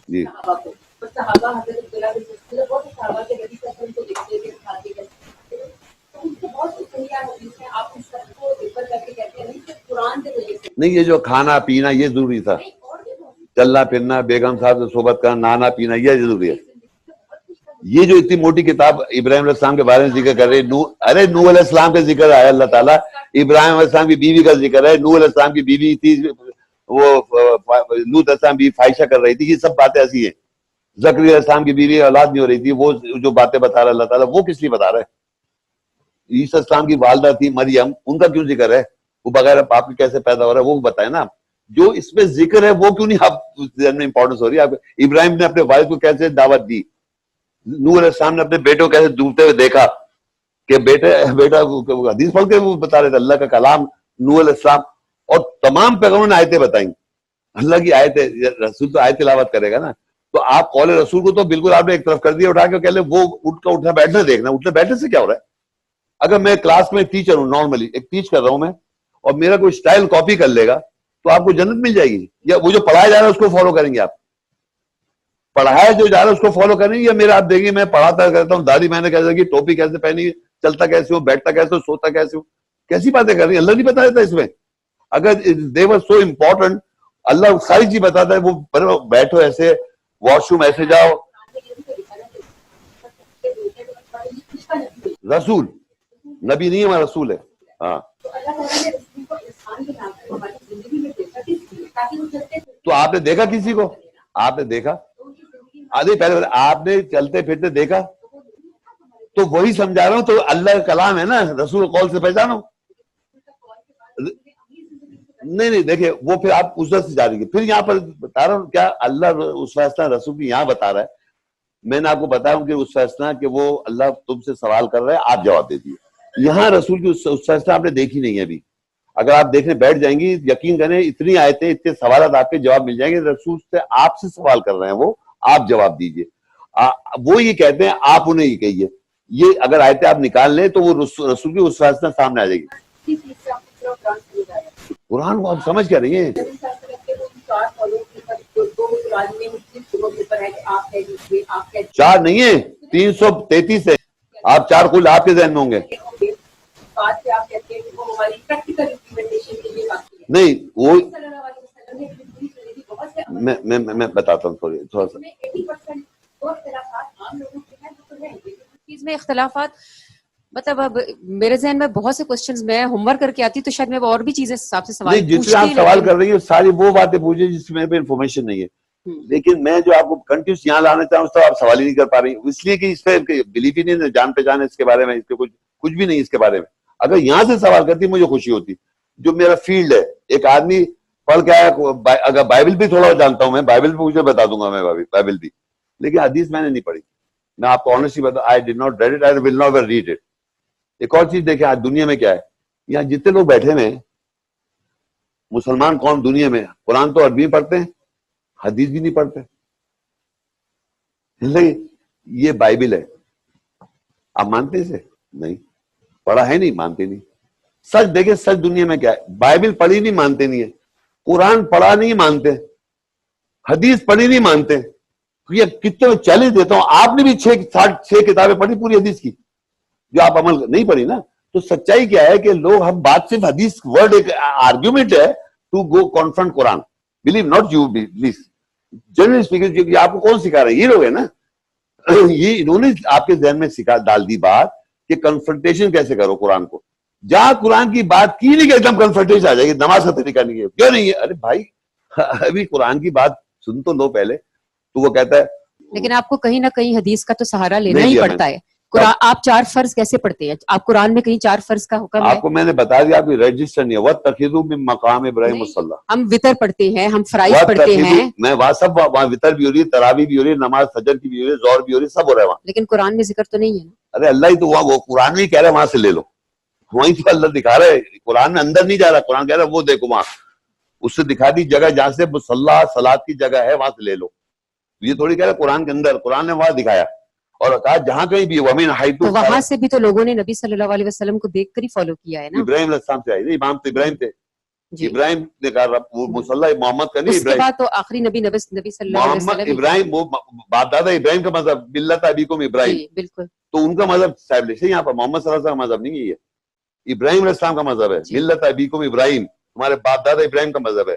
جی نہیں, یہ جو کھانا پینا یہ ضروری تھا, چلنا پھرنا, بیگم صاحب سے صحبت کرنا, نانا پینا یہ ضروری ہے. یہ جو اتنی موٹی کتاب ابراہیم علیہ السلام کے بارے میں ذکر کر رہے, ارے نوح علیہ السلام کا ذکر ہے اللہ تعالیٰ, ابراہیم علیہ السلام کی بیوی کا ذکر ہے, نوح علیہ السلام کی بیوی تھی, وہ لوط علیہ السلام بیوی فائشہ کر رہی تھی. یہ سب باتیں ایسی ہیں. زکریا علیہ السلام کی بیوی اولاد نہیں ہو رہی تھی, وہ جو باتیں بتا رہا اللہ تعالیٰ وہ کس لیے بتا رہا ہے؟ عیسیٰ السلام کی والدہ تھی مریم, ان کا کیوں ذکر ہے؟ وہ بغیر باپ کے کیسے پیدا ہو رہا ہے وہ بتائیں نا. جو اس میں ذکر ہے وہ کیوں نہیں آپ ذہن میں امپورٹنس ہو رہی ہے؟ آپ ابراہیم نے اپنے والد کو کیسے دعوت دی, نوح علیہ السلام نے اپنے بیٹے کو کیسے ڈوبتے ہوئے دیکھا کہ بیٹا حدیث پڑھ کے وہ بتا رہے تھے اللہ کا کلام نوح علیہ السلام, اور تمام پیغمبروں نے آیتیں بتائیں. اللہ کی آیتیں, رسول تو آیت تلاوت کرے گا نا. تو آپ قول رسول کو تو بالکل آپ نے ایک طرف کر دیا اٹھا کے, کہہ لیں وہ اٹھنا بیٹھنا دیکھنا. اٹھنے بیٹھنے سے کیا ہو رہا ہے؟ اگر میں کلاس میں ٹیچر ہوں, نارملی ایک ٹیچ کر رہا ہوں میں, اور میرا کوئی اسٹائل کاپی کر لے گا تو آپ کو جنت مل جائے گی, یا وہ جو پڑھایا جا رہا ہے اس کو فالو کریں گے؟ آپ پڑھایا جو جا رہا ہے اس کو فالو کریں گے, یا میرا آپ دیکھیں میں پڑھاتا کرتا ہوں, داڑھی میں نے کیسے کی, ٹوپی کیسے پہنی, چلتا کیسے ہوں, بیٹھتا کیسے ہوں, سوتا کیسے ہوں, کیسی باتیں کر رہی ہیں؟ اللہ نہیں بتا دیتا اس میں؟ اگر دے ور سو امپورٹنٹ, اللہ ساری چیز بتاتا ہے. وہ بیٹھو ایسے, واش روم ایسے جاؤ. رسول نبی نہیں ہے, رسول ہے. ہاں تو آپ نے دیکھا کسی کو؟ آپ نے دیکھا؟ پہلے آپ نے چلتے پھرتے دیکھا تو وہی سمجھا رہا ہوں. تو اللہ کا کلام ہے نا, رسول قول سے پہچانو. نہیں دیکھیں وہ پھر آپ اس سے جا رہی ہے. پھر یہاں پر بتا رہا ہوں کیا اللہ اس فیصلہ رسول کی یہاں بتا رہا ہے. میں نے آپ کو بتایا ہوں کہ اس فیصلہ کہ وہ اللہ تم سے سوال کر رہا ہے, آپ جواب دے دیے. یہاں رسول کی اس فیصلہ آپ نے دیکھی نہیں ہے ابھی. اگر آپ دیکھنے بیٹھ جائیں گی, یقین کریں اتنی آیتیں, اتنے سوالات آپ کے جواب مل جائیں گے. رسول سے آپ سے سوال کر رہے ہیں, وہ آپ جواب دیجئے. وہ یہ کہتے ہیں آپ انہیں یہ کہیے. یہ اگر آیتیں آپ نکال لیں تو وہ رسول کی اس فیصلہ سامنے آ جائے گی. قرآن کو آپ سمجھ کیا رہی ہیں؟ چار نہیں ہے, 333 ہے. آپ چار کل آپ کے ذہن میں ہوں گے. نہیں وہ میں بتاتا ہوں تھوڑا سا. چیز میں اختلافات مطلب اب میرے ذہن میں بہت سے کوسچنز میں ہوم ورک کر کے آتی تو شاید میں اور بھی چیزیں حساب سے سوال نہیں, جتنے آپ سوال کر رہی ہیں ساری وہ باتیں پوچھیں جس میں انفارمیشن نہیں ہے, لیکن میں جو آپ کو کنٹینیوس یہاں لانا چاہوں تو آپ سوال ہی نہیں کر پا رہی, اس لیے کہ اس پہ بلیف ہی نہیں, جان پہچان ہے اس کے بارے میں, اس پہ کچھ بھی نہیں اس کے بارے میں. اگر یہاں سے سوال کرتی مجھے خوشی ہوتی, جو میرا فیلڈ ہے. ایک آدمی پڑھ کے آیا, اگر بائبل بھی تھوڑا جانتا ہوں میں, بائبل بھی مجھے بتا دوں گا میں بائبل بھی, لیکن حدیث میں نے نہیں پڑھی. میں آپ کو آنیسٹلی بتاؤں, I did not read it, I will not read it. ایک اور چیز دیکھیں آج دنیا میں کیا ہے, یہاں جتنے لوگ بیٹھے ہوئے ہیں مسلمان قوم دنیا میں, قرآن تو عربی میں پڑھتے ہیں, حدیث بھی نہیں پڑھتے. یہ بائبل ہے, آپ مانتے اسے؟ نہیں پڑھا ہے, نہیں مانتے نہیں. سچ دیکھیں, سچ دنیا میں کیا ہے, بائبل پڑھی نہیں مانتے نہیں ہے, قرآن پڑھا نہیں مانتے, حدیث پڑھی نہیں مانتے. یہ کتنے چیلنج دیتا ہوں, آپ نے بھی 6 کتابیں پڑھی پوری حدیث کی, جو آپ عمل نہیں پڑھی نا. تو سچائی کیا ہے کہ لوگ, ہم بات صرف حدیث ورڈ ایک آرگیومنٹ ہے ٹو گو کانفرنٹ قرآن, believe not you please. General speaking آپ کو کون سکھا رہا ہے؟ یہ لوگ ہے نا, یہ انہوں نے آپ کے ذہن میں ڈال دی بات کہ کنفرنٹیشن کیسے کرو قرآن کو. جہاں قرآن کی بات کی نہیں کہ ایک دم کنفرنٹیشن آ جائے گی, نماز کا طریقہ نہیں ہے, کیوں نہیں ہے؟ ارے بھائی ابھی قرآن کی بات سن تو لو پہلے. تو وہ کہتا ہے, لیکن آپ کو کہیں نہ کہیں حدیث کا تو سہارا لینا نہیں ہی لیا پڑتا ہے. قرآن آپ 4 فرض کیسے پڑھتے ہیں؟ آپ قرآن میں کہیں 4 فرض کا حکم ہے؟ آپ کو میں نے بتا دیا, آپ کی رجسٹر نہیں ہے. وَاتَّخِذُوا مِن مَقَامِ إِبْرَاهِيمَ مُصَلًّى. ہم وطر پڑھتے ہیں, ہم فرائض پڑھتے ہیں, میں وہاں سب, وہاں وطر بھی ہو رہی ہے, تراویح بھی ہو رہی ہے, نماز فجر کی بھی ہو رہی ہے, ظہر بھی ہو رہی ہے, سب ہو رہا ہے وہاں. لیکن قرآن میں ذکر تو نہیں ہے نا. ارے اللہ ہی تو وہ قرآن میں ہی کہہ رہا ہے وہاں سے لے لو, وہیں تو اللہ دکھا رہا ہے. قرآن میں اندر نہیں جا رہا, قرآن کہہ رہا ہے وہ دیکھو وہاں, اس سے دکھا دی جگہ جہاں سے مصلی صلاۃ کی جگہ ہے, وہاں سے لے لو. یہ تھوڑی کہہ رہا ہے قرآن کے اندر, قرآن نے وہاں دکھایا اور کہا جہاں کہیں بھی وَمِنْ حَيْثُ. تو وہاں سے بھی تو لوگوں نے نبی صلی اللہ علیہ وسلم کو دیکھ کر ہی فالو کیا ہے نا. ابراہیم علیہ السلام سے آئی, نہیں امام تو ابراہیم تھے, ابراہیم نے کہا وہ مصلی محمد کا نہیں, اس کے بعد تو آخری نبی صلی اللہ علیہ محمد وسلم. ابراہیم, وہ باپ دادا ابراہیم کا مذہب, ملت ابیکم ابراہیم. جی بالکل, تو ان کا مذہب اسٹیبلش ہے یہاں پر, محمد صلی اللہ علیہ وسلم کا مذہب نہیں ہے, یہ ابراہیم علیہ السلام کا مذہب ہے. ملت ابیکم ابراہیم, ہمارے باپ دادا ابراہیم کا مذہب ہے,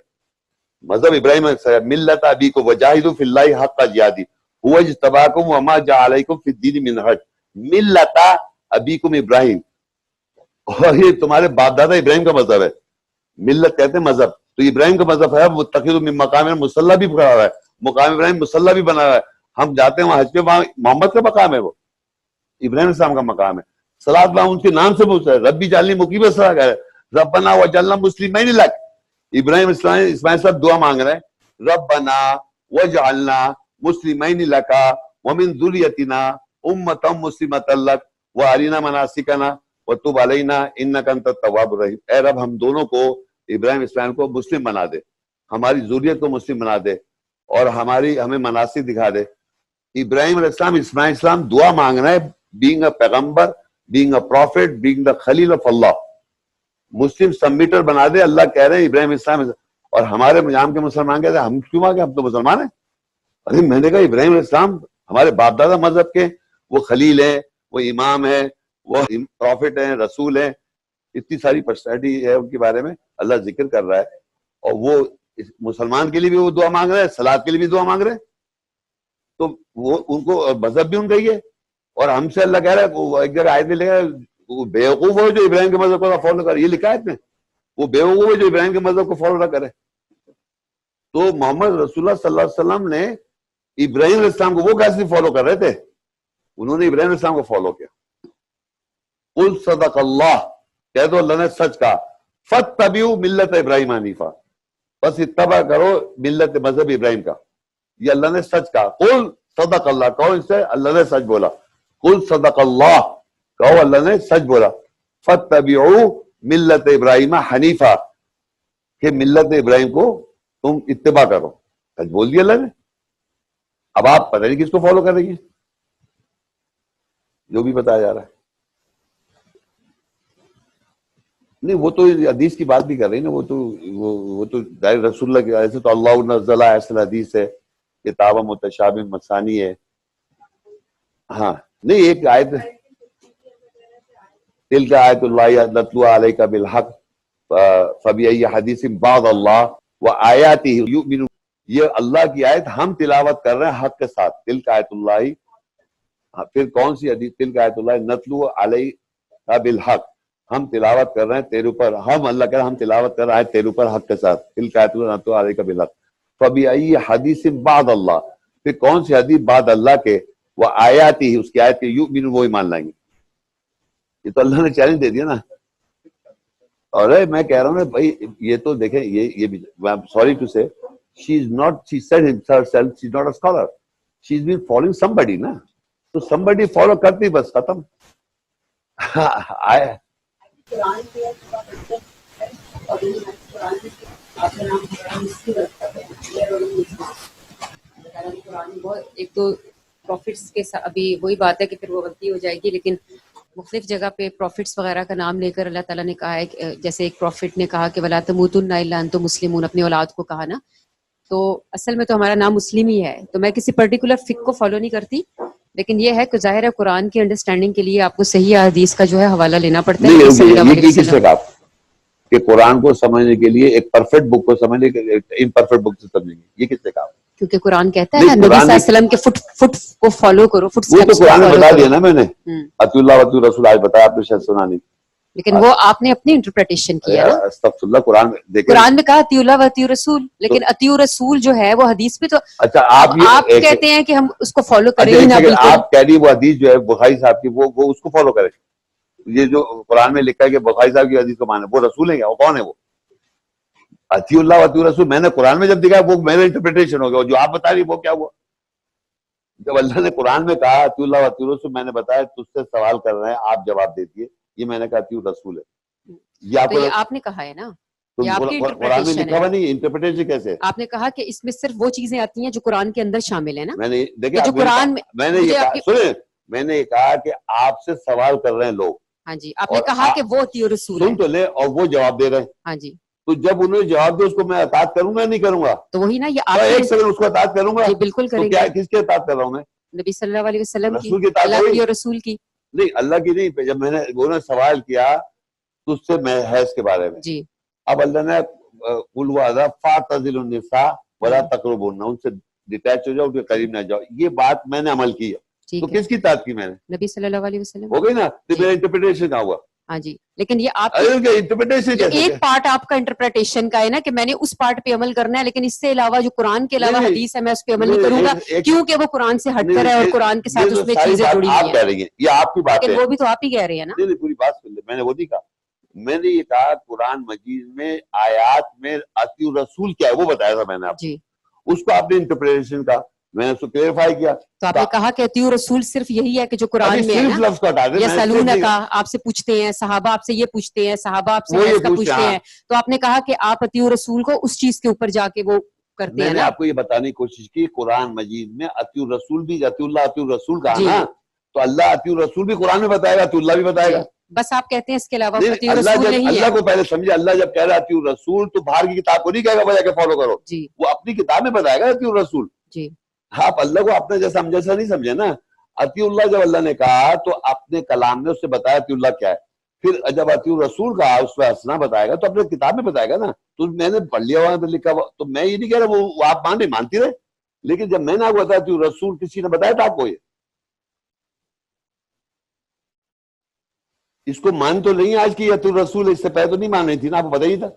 مذہب ابراہیم ملت ابیکم وجاہدوا فی اللہ حق جہادہ هو اجتباکم وما جعل علیکم فی الدین من حرج. ملت ابیکم ابراہیم, اور یہ تمہارے باپ دادا ابراہیم کا مذہب ہے. ملت کہتے ہیں مذہب, تو ابراہیم کا مذہب ہے. وہ تخذوا من مقام مصلی بھی بنا ہوا ہے, مقام ابراہیم مصلی بھی بنا ہوا ہے. ہم جاتے ہیں وہاں حج پہ, وہاں محمد کا مقام ہے, وہ ابراہیم السلام کا مقام ہے. صلاۃ وہاں ان کے نام سے پوچھتا ہے, ربی جعلنی مقیم الصلاۃ کہہ رہے, ربنا وجعلنا مسلمین لک. ابراہیم اسماعیل صاحب دعا مانگ رہے ہیں, ربنا وجعلنا مسلمین لک ومن ذریتنا امۃ مسلمۃ لک وارنا مناسکنا وتب علینا انک انت التواب الرحیم. اے رب ہم دونوں کو, ابراہیم اسماعیل کو مسلم بنا دے, ہماری ذریت کو مسلم بنا دے, اور ہمیں مناسک دکھا دے. ابراہیم علیہ السلام, اسماعیل السلام دعا مانگ رہے ہیں, being a پیغمبر, being a prophet, being the Khalil of اللہ, مسلم سبمیٹر بنا دے. اللہ کہہ رہے ہیں ابراہیم السلام, اور ہمارے یہاں کے مسلمان کہتے ہیں ہم کیوں آ گئے, ہم تو مسلمان ہیں. ارے میں نے کہا ابراہیم علیہ السلام ہمارے باپ دادا مذہب کے, وہ خلیل ہیں, وہ امام ہیں, وہ پروفٹ ہیں, رسول ہیں, اتنی ساری پرسنالٹی ہے ان کے بارے میں اللہ ذکر کر رہا ہے. اور وہ مسلمان کے لیے بھی وہ دعا مانگ رہے ہیں, صلاۃ کے لیے بھی دعا مانگ رہے ہیں. تو وہ ان کو مذہب بھی ان کا ہی ہے, اور ہم سے اللہ کہہ رہا ہے, وہ ایک جگہ آیت میں لکھا ہے وہ بیوقوف ہو جو ابراہیم کے مذہب کو فالو کرے, یہ لکھا ہے اس میں, وہ بیوقوف ہے جو ابراہیم کے مذہب کو فالو نہ کرے. تو محمد رسول اللہ صلی اللہ علیہ وسلم نے ابراہیم علیہ السلام کو, وہ کیسے فالو کر رہے تھے, انہوں نے ابراہیم علیہ السلام کو فالو کیا. قل صدق اللہ, کہہ دو اللہ نے سچ کہا. فاتبعوا ملت ابراہیم حنیفا, بس اتباع کرو ملت مذہب ابراہیم کا, یہ اللہ نے سچ کہا. قل صدق اللہ, کہو اس سے اللہ نے سچ بولا. قل صدق اللہ, کہو اللہ نے سچ بولا. فاتبعوا ملت ابراہیم حنیفا, کہ ملت ابراہیم کو تم اتباع کرو. سچ بول دیا اللہ نے. اب آپ پتہ نہیں کس کو فالو کر رہی ہیں, جو بھی بتایا جا رہا ہے. نہیں وہ تو حدیث کی بات بھی کر رہی نا, وہ تو ڈائریکٹ رسول اللہ کے, ایسے تو اللہ نزل ایسا حدیث ہے, کتاب متشابہ مثانی ہے. ہاں نہیں, ایک آیت تلک آیت اللہ نتلوہا علیک بالحق فبأی حدیث بعد اللہ وآیاتہ یؤمنون, یہ اللہ کی آیت ہم تلاوت کر رہے ہیں حق کے ساتھ. تلک آیت اللہ. پھر کون سی حدیث؟ تلک آیت اللہ نتلو علیک بالحق. ہم تلاوت کر رہے ہیں تیرے اوپر. ہم اللہ کہہ رہے ہیں ہم تلاوت کر رہے ہیں تیرے اوپر حق کے ساتھ. تلک آیت اللہ نتلو علیک بالحق. فبأي حدیث بعد اللہ. پھر کون سی حدیث بعد اللہ کے؟ وہ آیاتی اس کی آیت کے یؤمن وہ ایمان لائیں گے. یہ تو اللہ نے چیلنج دے دیا نا. اور میں کہہ رہا ہوں نا بھائی یہ تو دیکھیں یہ سوری ٹو سے she is not, she said herself she is not a scholar, she has been following somebody نا. تو somebody follow کرتی بس ختم. آئے ایک تو پروفٹس کے ساتھ ابھی وہی بات ہے کہ پھر وہ غلطی ہو جائے گی، لیکن مختلف جگہ پہ پروفٹس وغیرہ کا نام لے کر اللہ تعالیٰ نے کہا ہے، جیسے ایک پروفٹ نے کہا کہ وَلَا تَمُوتُنَّ إِلَّا أَنْتُمْ مُسْلِمُونَ، اپنی اولاد کو کہا نا. تو اصل میں تو ہمارا نام مسلم ہی ہے. تو میں کسی پرٹیکولر فقہ کو فالو نہیں کرتی، لیکن یہ ہے کہ ظاہر ہے قرآن کی انڈرسٹینڈنگ کے لیے آپ کو صحیح حدیث کا جو ہے حوالہ لینا پڑتا ہے. یہ کس نے کہا کہ قرآن کو سمجھنے کے لیے ایک پرفیکٹ بک کو سمجھنے کے امپرفیکٹ بک سے سمجھیں گے؟ یہ کس نے کہا؟ کیونکہ قرآن کہتا ہے نا نبی صلی اللہ علیہ وسلم کے فٹ کو فالو کرو. وہ تو قرآن میں بتا دیا نا میں نے. اطیع اللہ واطیع الرسول آج بتایا آپ نے شاید سنا نہیں، لیکن وہ آپ نے اپنی انٹرپریٹیشن کیا نا. استغفر اللہ. قرآن میں کہا اطیع اللہ واطیع الرسول، لیکن اطیع الرسول جو ہے وہ حدیث پہ تو اچھا آپ کہتے ہیں کہ ہم اس کو فالو کریں ہی نہ. بالکل آپ کہہ رہی وہ حدیث جو ہے بخاری صاحب کی وہ اس کو فالو کریں. یہ جو قرآن میں لکھا ہے کہ بخاری صاحب کی حدیث کو مانے، وہ رسول ہے کیا؟ وہ کون ہے؟ وہ اطیع اللہ واطیع الرسول میں نے قرآن میں جب دکھا وہ میرا انٹرپریٹیشن ہو گیا. جو آپ بتا رہی وہ کیا ہوا؟ جب اللہ نے قرآن میں کہا اطیع اللہ واطیع الرسول، میں نے بتایا تجھ سے سوال کر رہے ہیں آپ جواب دیجیے. یہ میں نے کہا اطیع الرسول ہے. یہ آپ نے کہا ہے نا، قرآن میں لکھا ہوا نہیں. انٹرپریٹیشن کیسے؟ آپ نے کہا کہ اس میں صرف وہ چیزیں آتی ہیں جو قرآن کے اندر شامل ہیں نا. میں نے دیکھیں جو قرآن میں نے میں نے یہ کہا کہ آپ سے سوال کر رہے ہیں لوگ. ہاں جی، آپ نے کہا کہ وہ اطیع الرسول سن تو لے اور وہ جواب دے رہے ہیں. ہاں جی، تو جب انہوں نے جواب دیا اس کو میں اطاعت کروں گا نہیں کروں گا؟ تو وہی نا یہ آپ ایک سیکنڈ اس کو اطاعت کروں گا. بالکل کریں گے. کس کی اطاعت کر رہا ہوں میں؟ نبی صلی اللہ علیہ وسلم کی، رسول کی اطاعت. اللہ کی اور رسول کی نہیں، اللہ کی نہیں. جب میں نے انہوں نے سوال کیا تو اس سے میں حیض کے بارے میں جی. اب اللہ نے قل وعدہ فاعتزلوا النساء ولا تقربوهن، ان سے ڈیٹیچ ہو جاؤ، ان کے قریب نہ جاؤ. یہ بات میں نے عمل کی ہے. تو کس کی اطاعت کی میں نے؟ نبی صلی اللہ علیہ وسلم. ہو گئی نا. تو میرا انٹرپریٹیشن کہاں ہوا؟ ہاں جی، لیکن یہ آپ انٹرپریٹیشن ایک پارٹ آپ کا انٹرپریٹیشن کا ہے نا کہ میں نے اس پارٹ پہ عمل کرنا ہے، لیکن اس سے علاوہ جو قرآن کے علاوہ حدیث ہے میں اس پہ عمل نہیں کروں گا کیونکہ وہ قرآن سے ہٹ کر ہے اور قرآن کے ساتھ اس میں چیزیں جڑی ہوئی ہیں. آپ کہہ رہی ہیں یہ آپ کی بات ہے، وہ بھی تو آپ ہی کہہ رہے ہیں نا. پوری بات سن لیں. میں نے وہ نہیں کہا. میں نے یہ کہا قرآن مجید میں آیات میں اطیع الرسول کیا ہے وہ بتایا تھا میں نے آپ جی. اس کو آپ نے انٹرپریٹیشن کا میں نے اس کو کلیئرفائی کیا. تو آپ نے کہا کہ اطیع الرسول صرف یہی ہے کہ جو قرآن میں ہے نا، یا سلونک آپ سے پوچھتے ہیں، صحابہ آپ سے یہ پوچھتے ہیں، صحابہ آپ سے حیض کا پوچھتے ہیں، تو آپ نے کہا کہ آپ اطیع الرسول کو اس چیز کے اوپر جا کے وہ کرتے ہیں. میں نے آپ کو یہ بتانے کی کوشش کی قرآن مجید میں اطیع الرسول بھی اطیع اللہ اطیع الرسول کہا نا، تو اللہ اطیع الرسول بھی قرآن میں بتائے گا، اطیع اللہ بھی بتائے گا. بس آپ کہتے ہیں اس کے علاوہ اطیع الرسول نہیں ہے. اللہ کو پہلے سمجھے. اللہ جب کہہ رہا ہے اطیع الرسول تو باہر کی کتاب کو نہیں کہے گا بجا کے فالو کرو. وہ اپنی کتاب میں بتائے گا اطیع الرسول. آپ اللہ کو اپنے جیسا ہم جیسا نہیں سمجھے نا. اطیع اللہ جب اللہ نے کہا تو اپنے کلام نے اس سے بتایا اطیع اللہ کیا ہے. پھر جب اطیع الرسول کہا اس پہ ہنسنا بتائے گا تو اپنے کتاب میں بتائے گا نا. تو میں نے پڑھ لیا ہوا لکھا ہوا، تو میں یہ نہیں کہہ رہا وہ آپ مانتی رہے، لیکن جب میں نے آپ کو بتایا اطیع الرسول کسی نے بتایا تھا آپ کو یہ اس کو مان تو نہیں آج کی اطیع الرسول، اس سے پہلے تو نہیں مان رہی تھی نا، آپ کو پتہ ہی تھا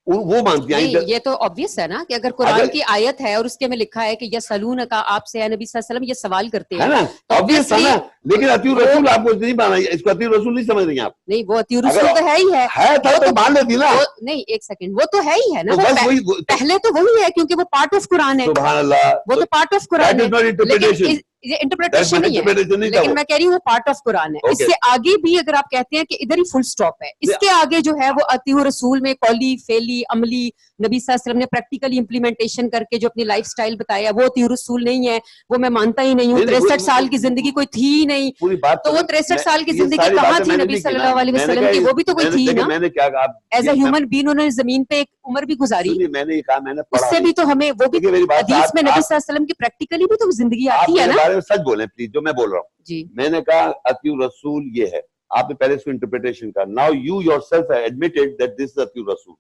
وہ مانتی ہیں. یہ تو obvious ہے نا کہ اگر قرآن کی آیت ہے اور اس کے میں لکھا ہے کہ یسألونک آپ سے نبی صلی اللہ علیہ وسلم یہ سوال کرتے ہیں نا، obvious ہے نا. لیکن اطیع الرسول آپ کو نہیں مانا، اس کو اطیع الرسول نہیں سمجھ رہی ہیں آپ. نہیں، وہ اطیع الرسول تو ہے ہی ہے تو مان لیتی نا. نہیں ایک سیکنڈ، وہ تو ہے ہی ہے نا، پہلے تو وہی ہے کیونکہ وہ پارٹ آف قرآن ہے. سبحان اللہ، وہ تو پارٹ آف قرآن ہے، یہ انٹرپریٹیشن نہیں ہے، لیکن میں کہہ رہی ہوں وہ پارٹ آف قرآن ہے. اس سے آگے بھی اگر آپ کہتے ہیں کہ ادھر ہی فل سٹاپ ہے، اس کے آگے جو ہے وہ اطیع الرسول میں قولی فعلی عملی نبی صلی اللہ علیہ وسلم نے پریکٹیکلی امپلیمنٹیشن کر کے جو اپنی لائف سٹائل بتایا وہ اطیع الرسول نہیں ہے. وہ میں مانتا ہی نہیں ہوں. 63 سال کی زندگی کوئی تھی ہی نہیں، تو وہ 63 سال کی زندگی کہاں تھی نبی صلی اللہ علیہ وسلم کی؟ وہ بھی تو کوئی تھی نا. میں نے کیا کہا ایز اے ہیومن بینگ انہوں نے زمین پہ ایک عمر بھی گزاری. میں نے کہا میں نے اس سے بھی تو ہمیں وہ بھی حدیث میں نبی صلی اللہ علیہ وسلم کی پریکٹیکلی بھی تو زندگی آتی ہے نا. سچ بولیں پلیز جو میں بول رہا ہوں. جی میں نے کہا اطیع الرسول یہ ہے، آپ نے پہلے اس کو انٹرپریٹیشن کہا. Now you yourself admitted that this is اطیع الرسول.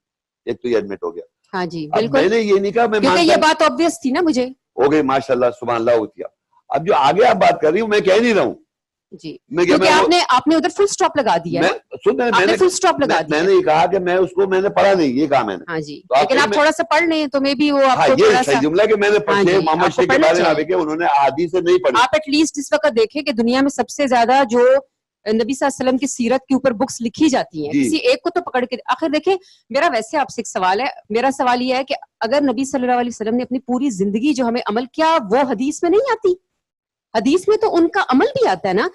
ایک تو یہ ایڈمٹ ہو گیا. ہاں جی میں بالکل, نے یہ نہیں کہا میں کیونکہ یہ بات obvious تھی نا مجھے. ہو گئی ماشاء اللہ سبحان اللہ ہوتی ہے. اب جو آگے آپ بات کر رہی ہوں میں کہہ نہیں رہا ہوں جی, میں کیونکہ آپ نے ادھر فل اسٹاپ لگا دیا نا, آپ نے فل اسٹاپ لگا دیا. میں نے یہ کہا کہ میں اس کو میں نے پڑھا نہیں, یہ کہا میں نے. ہاں جی, لیکن آپ تھوڑا سا پڑھ لیں تو میں بھی وہ آپ ہاں کو یہ تھوڑا صحیح سا جملہ کہ میں نے شیخ محمد شیخ کے بارے میں کہ انہوں نے احادیث سے نہیں پڑھی. آپ ایٹ لیسٹ اس وقت دیکھیں کہ دنیا میں سب سے زیادہ جو نبی صلی اللہ علیہ وسلم کی سیرت کے اوپر بکس لکھی جاتی ہیں, کسی ایک کو تو پکڑ کے آخر دیکھیں. میرا ویسے آپ سے ایک سوال ہے, میرا سوال یہ ہے کہ اگر نبی صلی اللہ علیہ وسلم نے اپنی پوری زندگی جو ہمیں عمل کیا وہ حدیث میں نہیں آتی؟ حدیث میں تو ان کا عمل بھی آتا ہے نا.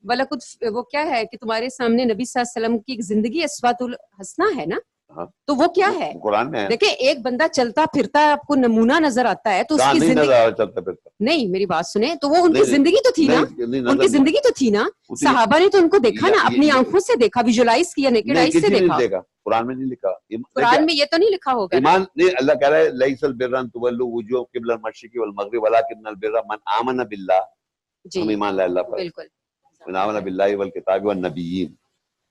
وَلَقَدْ وہ کیا ہے کہ تمہارے سامنے نبی صلی اللہ علیہ وسلم کی ایک زندگی اسوۃ الحسنہ ہے نا, تو وہ کیا ہے؟ قرآن میں ہے. دیکھیں ایک بندہ چلتا پھرتا ہے, آپ کو نمونہ نظر آتا ہے, تو اس کی زندگی چلتا پھرتا نہیں, میری بات سنیں, تو وہ ان کی زندگی تو تھی نا, ان کی زندگی تو تھی نا. صحابہ نے تو ان کو دیکھا نا, اپنی آنکھوں سے دیکھا, ویژولائز کیا, نیکڈ آئز سے دیکھا. قرآن میں نہیں لکھا, قرآن میں یہ تو نہیں لکھا ہوگا. ایمان نہیں, اللہ کہہ رہا ہے لیس البر ان تولوا وجوہکم قبل المشرق والمغرب ولکن البر من آمن باللہ. ہم ایمان لائے اللہ پر, بالکل, من آمن باللہ والکتاب والنبیین.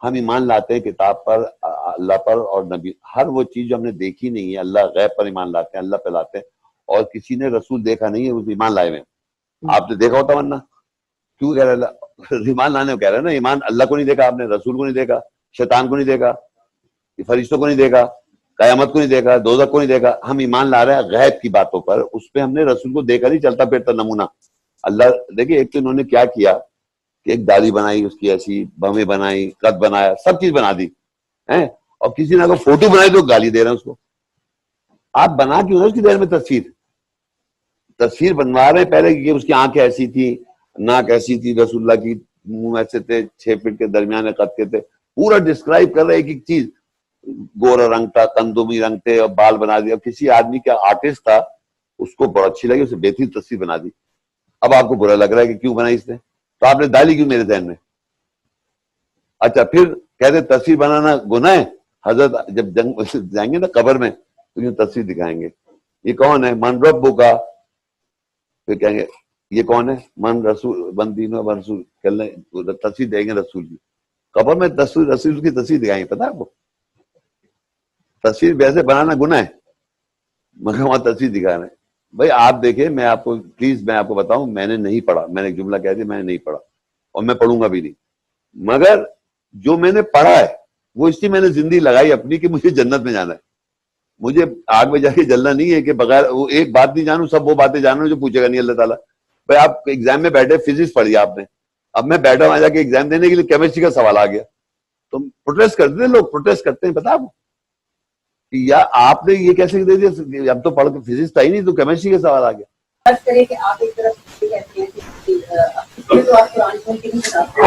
ہم ایمان لاتے ہیں کتاب پر, اللہ پر اور نبی. ہر وہ چیز جو ہم نے دیکھی نہیں ہے, اللہ غیب پر ایمان لاتے ہیں, اللہ پہ لاتے ہیں, اور کسی نے رسول دیکھا نہیں ہے اس ایمان لائے میں. آپ نے دیکھا ہوتا ورنہ کیوں کہہ رہے ہیں ایمان لانے کو کہہ رہے ہیں نا. ایمان اللہ کو نہیں دیکھا آپ نے, رسول کو نہیں دیکھا, شیطان کو نہیں دیکھا, فرشتوں کو نہیں دیکھا, قیامت کو نہیں دیکھا, دوزخ کو نہیں دیکھا. ہم ایمان لا رہے ہیں غیب کی باتوں پر, اس پہ ہم نے رسول کو دیکھا نہیں, چلتا پھرتا نمونہ. اللہ دیکھیے ایک تو انہوں نے کیا کیا کہ ایک داڑھی بنائی اس کی, ایسی بمیں بنائی, قد بنایا, سب چیز بنا دی ہیں, اور کسی نے اگر فوٹو بنائی تو گالی دے رہے ہیں اس کو. آپ بنا کیوں اس کی دیر میں تصویر بنوا رہے ہیں پہلے کہ اس کی آنکھ ایسی تھی, ناک ایسی تھی, رسول اللہ کی منہ ایسے تھے, 6 فٹ کے درمیانے قد کے تھے, پورا ڈسکرائب کر رہے ایک چیز. گورا رنگ تھا, کندومی رنگ تھے, اور بال بنا دیا. کسی آدمی کا آرٹسٹ تھا, اس کو بہت اچھی لگی, اسے بہترین تصویر بنا دی. اب آپ کو برا لگ رہا ہے کہ کیوں بنائی اس نے, تو آپ نے ڈالی کیوں میرے ذہن میں؟ اچھا پھر کہتے تصویر بنانا گناہ ہے. حضرت جب جنگ جائیں گے نا قبر میں تو یوں تصویر دکھائیں گے, یہ کون ہے؟ من ربک کا. پھر کہیں گے یہ کون ہے؟ من رسول من دین و رسول. تصویر دیں گے رسول کی. قبر میں تصویر رسول کی تصویر دکھائیں گے. پتا ہے آپ کو تصویر ویسے بنانا گناہ ہے, مگر وہاں تصویر دکھا رہے ہیں. بھائی آپ دیکھیں, میں آپ کو پلیز میں آپ کو بتاؤں, میں نے نہیں پڑھا, میں نے ایک جملہ کہہ دیا, میں نے نہیں پڑھا اور میں پڑھوں گا بھی نہیں. مگر جو میں نے پڑھا ہے وہ اس لیے میں نے زندگی لگائی اپنی کہ مجھے جنت میں جانا ہے. مجھے آگ میں جا کے جلنا نہیں ہے کہ بغیر وہ ایک بات نہیں جانوں, سب وہ باتیں جانوں جو پوچھے گا نہیں اللہ تعالیٰ. بھائی آپ ایگزام میں بیٹھے, فزکس پڑھی آپ نے, اب میں بیٹھا وہاں جا کے ایگزام دینے کے لیے کیمسٹری کا سوال آ گیا, تو پروٹیسٹ کرتے ہیں لوگ, پروٹیسٹ کرتے ہیں. پتا آپ یا آپ نے یہ کیسے دے دیا, اب تو پڑھ کے فزکس تھا ہی نہیں تو کیمسٹری کا سوال آ گیا. فرض کریں کہ آپ ایک طرف یہ کہتے ہیں کہ تو آپ قرآن کو نہیں بتاتے,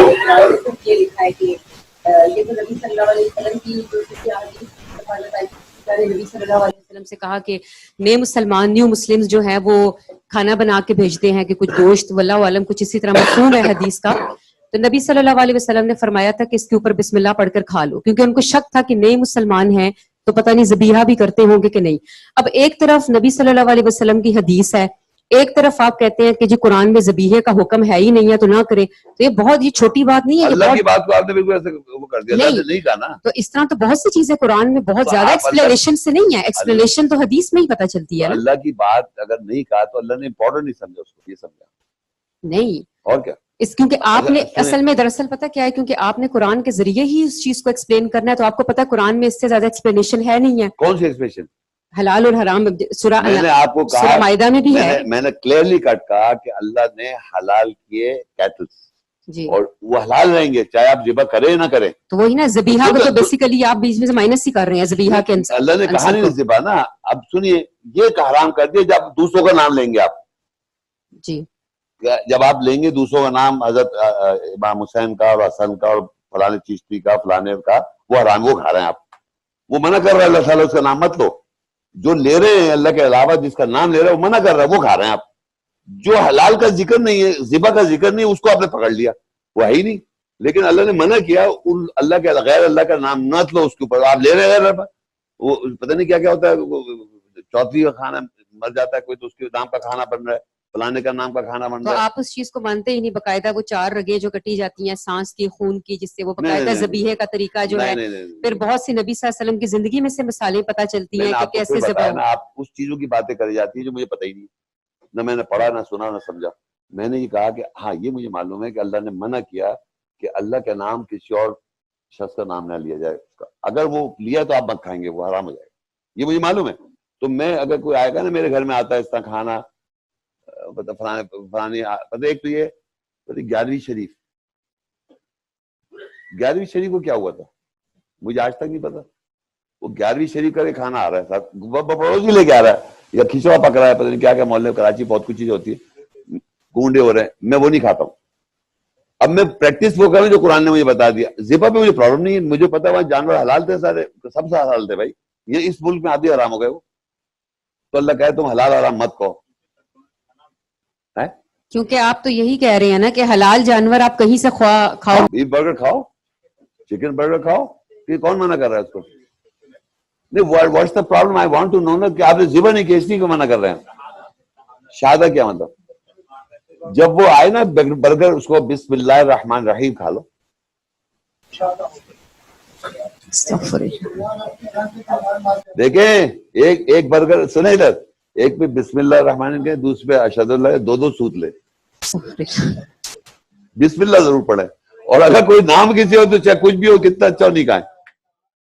یہ لکھا ہے کہ یہ تو نبی صلی اللہ علیہ وسلم کی جو نبی صلی اللہ علیہ وسلم سے کہا کہ نئے مسلمان, نیو مسلمز جو ہیں وہ کھانا بنا کے بھیجتے ہیں کہ کچھ گوشت, واللہ عالم کچھ اسی طرح مفہوم ہے حدیث کا. تو نبی صلی اللہ علیہ وسلم نے فرمایا تھا کہ اس کے اوپر بسم اللہ پڑھ کر کھا لو, کیونکہ ان کو شک تھا کہ نئے مسلمان ہیں تو پتہ نہیں ذبیحہ بھی کرتے ہوں گے کہ نہیں. اب ایک طرف نبی صلی اللہ علیہ وسلم کی حدیث ہے, ایک طرف آپ کہتے ہیں کہ جی قرآن میں ذبیحے کا حکم ہے ہی نہیں ہے تو نہ کریں. تو یہ بہت ہی چھوٹی بات نہیں ہے, اللہ کی بات کو آپ نے بالکل ایسے وہ کر دیا, اللہ نے نہیں کہا نا. تو اس طرح تو بہت سی چیزیں قرآن میں بہت زیادہ ایکسپلینیشن سے نہیں ہے, ایکسپلینیشن تو حدیث میں ہی پتہ چلتی ہے. اللہ کی بات اگر نہیں کہا تو اللہ نے امپورٹنٹ نہیں سمجھا اس کو, یہ سمجھا نہیں. اور کیا اس کیونکہ آپ نے اصل میں دراصل پتہ کیا ہے, کیونکہ آپ نے قرآن کے ذریعے ہی اس چیز کو ایکسپلین کرنا ہے, تو آپ کو پتہ قرآن میں اس سے زیادہ ایکسپلینیشن ہے نہیں ہے. کون سی ایکسپلینیشن؟ حلال اور حرام سورہ میں نے آپ کو کہا, سورہ مائدہ میں بھی ہے. میں نے کلیئرلی کٹ کہا کہ اللہ نے حلال کیے کیٹلز, جی, اور وہ حلال رہیں گے چاہے آپ ذبح کریں نہ کریں. تو وہی نا ذبیحہ کو تو بیسیکلی آپ بیچ میں سے مائنس ہی کر رہے ہیں ذبیحہ کے. اللہ نے کہا نہیں ذبح نا. اب سنیے, یہ حرام کر دیا جب دوسروں کا نام لیں گے آپ. جی, جب آپ لیں گے دوسروں کا نام, حضرت امام حسین کا اور حسن کا اور فلانے چشتی کا فلانے کا, وہ حرام, وہ کھا رہے ہیں آپ. وہ منع کر رہا ہے اللہ تعالیٰ, اس کا نام مت لو. جو لے رہے ہیں اللہ کے علاوہ جس کا نام لے رہے ہیں وہ منع کر رہا ہے, وہ کھا رہے ہیں آپ. جو حلال کا ذکر نہیں ہے, ذبح کا ذکر نہیں, اس کو آپ نے پکڑ لیا, وہ ہے ہی نہیں. لیکن اللہ نے منع کیا, اللہ کے غیر اللہ کا نام نہ لو اس کے اوپر. آپ لے رہے ہیں وہ پتہ نہیں کیا کیا ہوتا ہے, چوتھری کا کھانا مر جاتا ہے کوئی تو اس کے نام کا کھانا بن رہا ہے, فلانے کا نام کا کھانا بن تو رہا ہے. آپ اس چیز کو مانتے ہی نہیں, باقاعدہ وہ 4 رگیں جو کٹی جاتی ہیں سانس کی, خون کی, جس سے وہ باقاعدہ ذبیحے کا طریقہ جو ہے, پھر بہت سی نبی صلی اللہ علیہ وسلم کی زندگی میں سے مثالیں پتہ چلتی ہیں کہ کیسے ذبح ہو. آپ اس چیزوں کی باتیں کری جاتی ہیں جو مجھے پتہ ہی نہیں, نہ میں نے پڑھا, نہ سنا, نہ سمجھا. میں نے یہ کہا کہ ہاں یہ مجھے معلوم ہے کہ اللہ نے منع کیا کہ اللہ کا نام کسی اور شخص کا نام نہ لیا جائے. اگر وہ لیا تو آپ مت کھائیں گے, وہ حرام ہو جائے گا, یہ مجھے معلوم ہے. تو میں اگر کوئی آئے گا نا میرے گھر میں آتا ہے اس طرح کھانا, فلانی پتہ, ایک تو یہ 11ویں شریف, 11ویں شریف کو کیا ہوا تھا مجھے آج تک نہیں پتا. وہ 11ویں شریف کا کھانا آ رہا ہے صاحب, پڑوس بھی لے کے آ رہا ہے, یا کھچڑا پک رہا ہے, پتہ نہیں کیا کیا محلے کراچی بہت کچھ چیز ہوتی ہے, گونڈے ہو رہے ہیں, میں وہ نہیں کھاتا ہوں. اب میں پریکٹس وہ کروں جو قرآن نے مجھے بتا دیا. ذبح پہ مجھے پرابلم نہیں ہے, مجھے پتا وہاں جانور حلال تھے سارے, سب سے حلال تھے بھائی. یہ اس ملک میں آدھی حرام ہو گئے وہ, تو اللہ کہے تم حلال حرام مت کہو. کیونکہ آپ تو یہی کہہ رہے ہیں نا کہ حلال جانور آپ کہیں سے کھاؤ, بیف برگر کھاؤ, چکن برگر کھاؤ, یہ کون منع کر رہا ہے اس کو؟ نہیں, what's the problem, I want to know نا کہ آپ نے ذبح نہیں کی, اس لیے کو منع کر رہے ہیں. شادہ کیا مطلب؟ جب وہ آئے نا برگر, اس کو بسم اللہ الرحمن الرحیم کھا لو. دیکھیں ایک برگر سنے ادھر, ایک پہ بسم اللہ الرحمن کے, دوسرے پہ اشہد اللہ, دو سوت لے. بسم اللہ ضرور پڑھے, اور اگر کوئی نام کسی ہو تو چاہے کچھ بھی ہو, کتنا اچھا نہیں کھائیں.